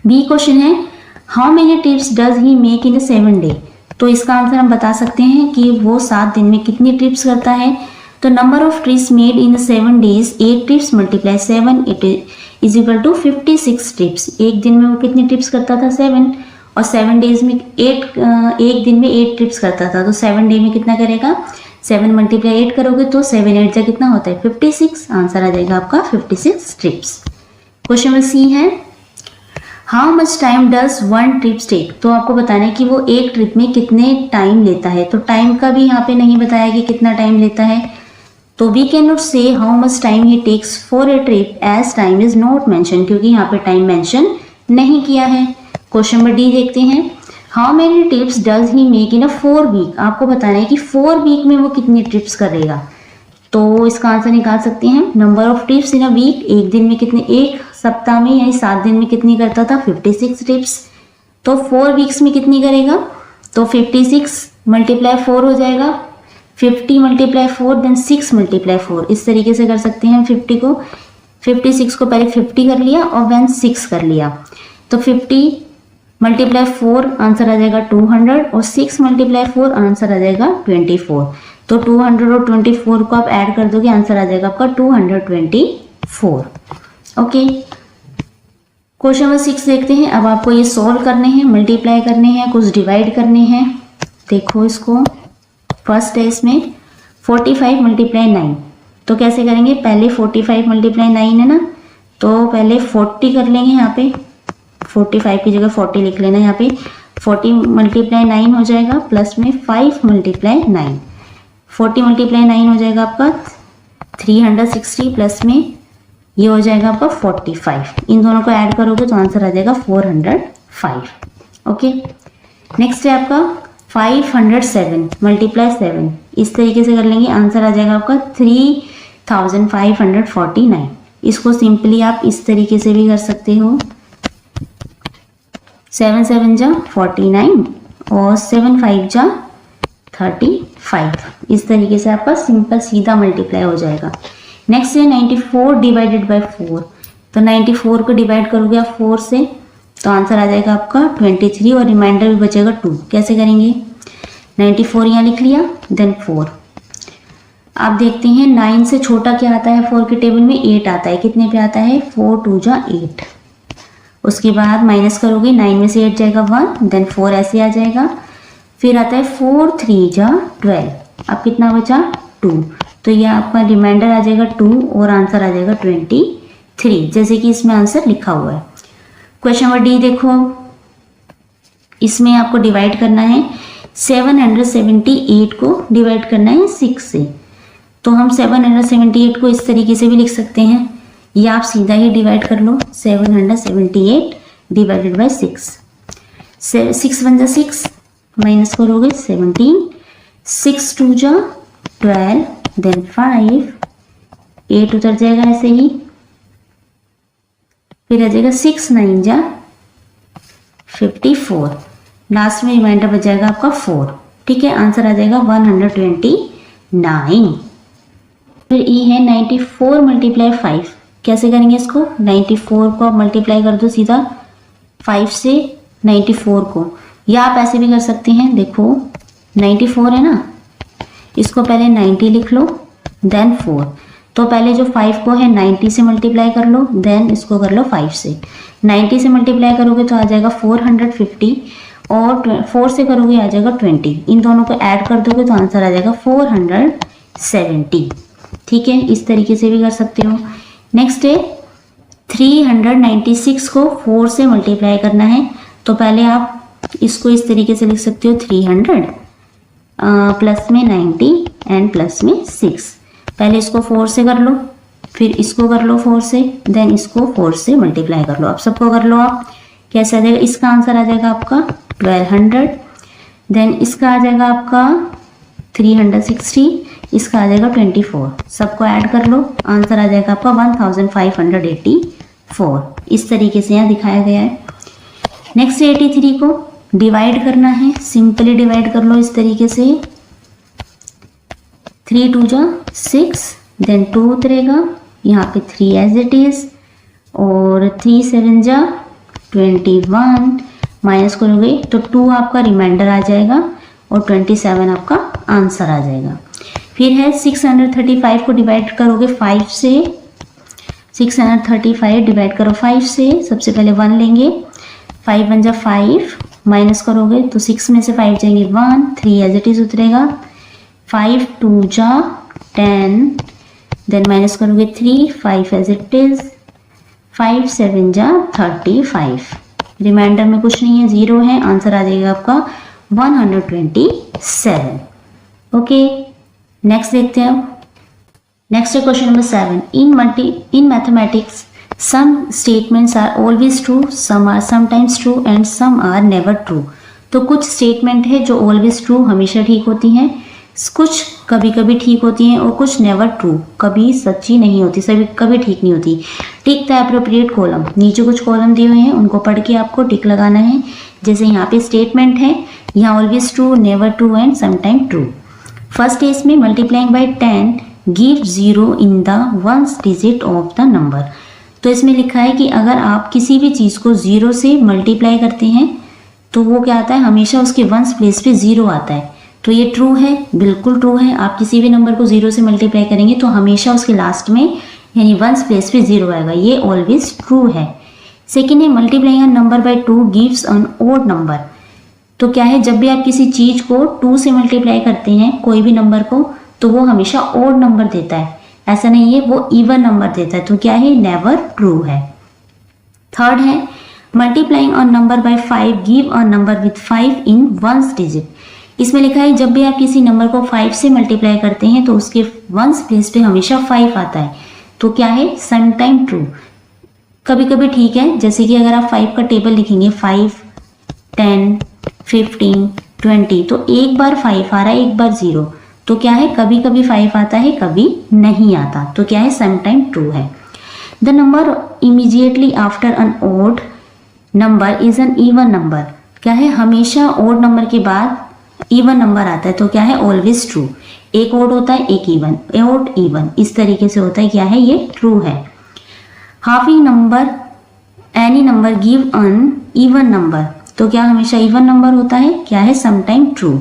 बी क्वेश्चन है how many trips does he make in 7 day. तो इसका आंसर हम बता सकते हैं कि वो 7 दिन में कितनी ट्रिप्स करता है। तो number of trips made in 7 days, 8 trips multiply 7, it is equal to 56 trips. एक दिन में वो कितनी ट्रिप्स करता था 7, और 7 डेज में 8, एक दिन में 8 ट्रिप्स करता था, तो 7 डे में कितना करेगा, 7 मल्टीप्लाई 8 करोगे तो 7 8 जा कितना होता है 56। आंसर आ जाएगा आपका 56 ट्रिप्स। क्वेश्चन नंबर सी है how much time does one trip take. तो आपको बताना है कि वो एक ट्रिप में कितने टाइम लेता है। तो टाइम का भी यहाँ पे नहीं बताया कि कितना टाइम लेता है, तो we can not say how much time he takes for a trip as time is not mention, क्योंकि यहाँ पे टाइम मेंशन नहीं किया है। क्वेश्चन नंबर डी देखते हैं how many trips does he make in a 4 week. आपको बताना है कि 4 वीक में वो कितनी ट्रिप्स करेगा। तो इसका आंसर निकाल सकते हैं, number of trips in a week, एक दिन में कितने, एक सप्ताह में यानी 7 दिन में कितनी करता था 56 ट्रिप्स। तो 4 वीक्स में कितनी करेगा, तो 56 मल्टीप्लाई 4 हो जाएगा, 50 मल्टीप्लाई 4 देन 6 मल्टीप्लाई 4। इस तरीके से कर सकते हैं। 56 को पहले 50 कर लिया और देन 6 कर लिया, तो 50 मल्टीप्लाई 4 आंसर आ जाएगा 200, और 6 मल्टीप्लाई 4 आंसर आ जाएगा 24। तो 200 और 24 को आप ऐड कर दोगे, आंसर आ जाएगा आपका 224। ओके, क्वेश्चन नंबर 6 देखते हैं। अब आपको ये सॉल्व करने हैं, मल्टीप्लाई करने हैं, कुछ डिवाइड करने हैं। देखो इसको, फर्स्ट है इसमें 45 मल्टीप्लाई 9। तो कैसे करेंगे, पहले 45 मल्टीप्लाई 9 है ना, तो पहले 40 कर लेंगे। यहाँ पे 45 की जगह 40 लिख लेना। यहाँ पे 40 मल्टीप्लाई 9 हो जाएगा, प्लस में 5 मल्टीप्लाई 9, 40 मल्टीप्लाई 9 हो जाएगा आपका 360, प्लस में ये हो जाएगा आपका 45। इन दोनों को ऐड करोगे तो आंसर आ जाएगा 405। ओके, नेक्स्ट है आपका 507 मल्टीप्लाई 7। इस तरीके से कर लेंगे, आंसर आ जाएगा आपका 3549। इसको सिंपली आप इस तरीके से भी कर सकते हो, 7 7 जा 49 और 7 5 जा 35। इस तरीके से आपका सिंपल सीधा मल्टीप्लाई हो जाएगा। नेक्स्ट है 94 डिवाइडेड बाय 4। तो 94 को डिवाइड करोगे आप 4 से, तो आंसर आ जाएगा आपका 23, और रिमाइंडर भी बचेगा 2। कैसे करेंगे, 94 यहाँ लिख लिया, देन 4। आप देखते हैं 9 से छोटा क्या आता है 4 के टेबल में, 8 आता है। कितने पे आता है, 4 2 जा 8। उसके बाद माइनस करोगे, 9 में से 8 जाएगा 1, देन 4 ऐसे आ जाएगा। फिर आता है 4 3 जा 12। अब कितना बचा 2, तो ये आपका रिमाइंडर आ जाएगा 2 और आंसर आ जाएगा 23, जैसे कि इसमें आंसर लिखा हुआ है। क्वेश्चन नंबर डी देखो, इसमें आपको डिवाइड करना है 778 को डिवाइड करना है 6 से। तो हम 778 को इस तरीके से भी लिख सकते हैं, या आप सीधा ही डिवाइड कर लो, 778 डिवाइडेड बाय 6। 6 1 जा 6, माइनस करोगे 17, 6 2 जा 12, देन 5, 8 उतर जाएगा ऐसे ही, फिर आ जाएगा 6 9 जा 54, लास्ट में रिमाइंडर बच जाएगा आपका 4। ठीक है, आंसर आ जाएगा 129। फिर ई है 94 मल्टीप्लाई 5। कैसे करेंगे इसको, 94 को आप मल्टीप्लाई कर दो सीधा 5 से 94 को, या आप ऐसे भी कर सकते हैं। देखो 94 है ना, इसको पहले 90 लिख लो, देन 4। तो पहले जो 5 को है 90 से मल्टीप्लाई कर लो, देन इसको कर लो 5 से। 90 से मल्टीप्लाई करोगे तो आ जाएगा 450, और 4 से करोगे आ जाएगा 20। इन दोनों को ऐड कर दोगे तो आंसर आ जाएगा 470। ठीक है, इस तरीके से भी कर सकते हो। नेक्स्ट है 396 को 4 से मल्टीप्लाई करना है। तो पहले आप इसको इस तरीके से लिख सकते हो, 300 प्लस में 90 एंड प्लस में 6। पहले इसको 4 से कर लो, फिर इसको कर लो 4 से, देन इसको 4 से मल्टीप्लाई कर लो। अब सबको कर लो आप, कैसे आ जाएगा, इसका आंसर आ जाएगा आपका 1200, देन इसका आ जाएगा आपका 360, इसका आ जाएगा 24। सबको ऐड कर लो, आंसर आ जाएगा आपका 1584। इस तरीके से यहाँ दिखाया गया है। नेक्स्ट 83 को डिवाइड करना है, सिंपली डिवाइड कर लो इस तरीके से, 3 2 जा 6, देन 2 उतरेगा, यहाँ पे 3 एज इट इज, और 3 7 जा 21, माइनस करोगे तो 2 आपका रिमाइंडर आ जाएगा और 27 आपका आंसर आ जाएगा। फिर है 635 को डिवाइड करोगे 5 से, 635 डिवाइड करो 5 से, सबसे पहले 1 लेंगे, 5 1 जा 5, माइनस करोगे तो 6 में से 5 जाएंगे 1, 3 एज इट इज उतरेगा, 5 2 जा 10, देन माइनस करोगे 3, 5 एज इट इज, 5 7 जा 35, रिमाइंडर में कुछ नहीं है, 0 है, आंसर आ जाएगा आपका 127। ओके, नेक्स्ट देखते हैं अब। नेक्स्ट है question number 7। In mathematics some statements are always true, some are sometimes true and some are never true. तो कुछ स्टेटमेंट है जो ऑलवेज ट्रू, हमेशा ठीक होती हैं, कुछ कभी कभी ठीक होती हैं, और कुछ नेवर ट्रू, कभी सच्ची नहीं होती, सभी कभी ठीक नहीं होती। टिक द एप्रोप्रिएट कॉलम, नीचे कुछ कॉलम दिए हुए हैं, उनको पढ़ के आपको टिक लगाना है। जैसे यहाँ पे स्टेटमेंट है, यहाँ always true, never true and sometime true. First है इसमें multiplying by 10 give 0 in the ones digit of the number. तो इसमें लिखा है कि अगर आप किसी भी चीज़ को 0 से मल्टीप्लाई करते हैं तो वो क्या आता है, हमेशा उसके वंस प्लेस पे 0 आता है। तो ये ट्रू है, बिल्कुल ट्रू है। आप किसी भी नंबर को 0 से मल्टीप्लाई करेंगे तो हमेशा उसके लास्ट में यानी वंस प्लेस पे 0 आएगा, ये ऑलवेज ट्रू है। सेकेंड है multiplying a number by 2 gives an odd number. तो क्या है, जब भी आप किसी चीज को 2 से मल्टीप्लाई करते हैं, कोई भी नंबर को, तो वो हमेशा ऑड नंबर देता है, ऐसा नहीं है वो इवन नंबर देता है। तो क्या है, नेवर ट्रू है। थर्ड है multiplying a number by 5 give a number with 5 in ones digit. इसमें लिखा है जब भी आप किसी नंबर को 5 से मल्टीप्लाई करते हैं तो उसके वंस प्लेस पे हमेशा 5 आता है। तो क्या है, समटाइम ट्रू, कभी कभी ठीक है। जैसे कि अगर आप 5 का टेबल लिखेंगे, 5 10 15 20, तो एक बार 5 आ रहा है, एक बार 0, तो क्या है, कभी कभी 5 आता है, कभी नहीं आता। तो क्या है, समटाइम ट्रू है। The number immediately after an odd number is an even number. क्या है, हमेशा ऑड नंबर के बाद इवन नंबर आता है। तो क्या है, ऑलवेज ट्रू। एक ऑड होता है, एक इवन, ऑड इवन, इस तरीके से होता है। क्या है, ये ट्रू है। Halving number any number give an even number. तो क्या हमेशा इवन नंबर होता है, क्या है, समटाइम ट्रू,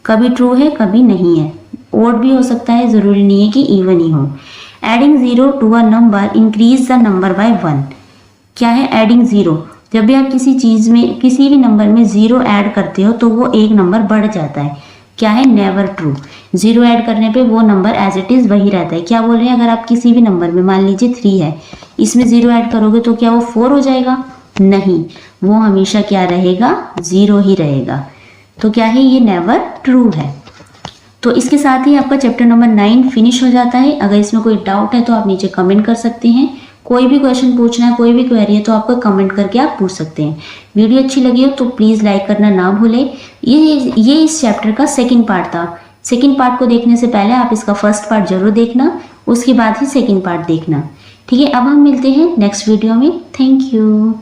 कभी ट्रू है, कभी नहीं है। ऑड भी हो सकता है, जरूरी नहीं है कि इवन ही हो। Adding 0 to a number increase the number by 1। क्या है, एडिंग 0, जब भी आप किसी चीज में, किसी भी नंबर में 0 ऐड करते हो तो वो एक नंबर बढ़ जाता है। क्या है, नेवर ट्रू। 0 ऐड करने पे वो नंबर एज इट इज वही रहता है। क्या बोल रहे हैं, अगर आप किसी भी नंबर में, मान लीजिए 3 है, इसमें 0 ऐड करोगे तो क्या वो 4 हो जाएगा? नहीं, वो हमेशा क्या रहेगा, 0 ही रहेगा। तो क्या है, ये नेवर ट्रू है। तो इसके साथ ही आपका चैप्टर नंबर 9 फिनिश हो जाता है। अगर इसमें कोई डाउट है तो आप नीचे कमेंट कर सकते हैं। कोई भी क्वेश्चन पूछना है, कोई भी क्वेरी है तो आपको कमेंट करके आप पूछ सकते हैं। वीडियो अच्छी लगी हो तो प्लीज़ लाइक करना ना भूलें। ये इस चैप्टर का सेकंड पार्ट था। सेकंड पार्ट को देखने से पहले आप इसका फर्स्ट पार्ट जरूर देखना, उसके बाद ही सेकंड पार्ट देखना। ठीक है, अब हम मिलते हैं नेक्स्ट वीडियो में। Thank you.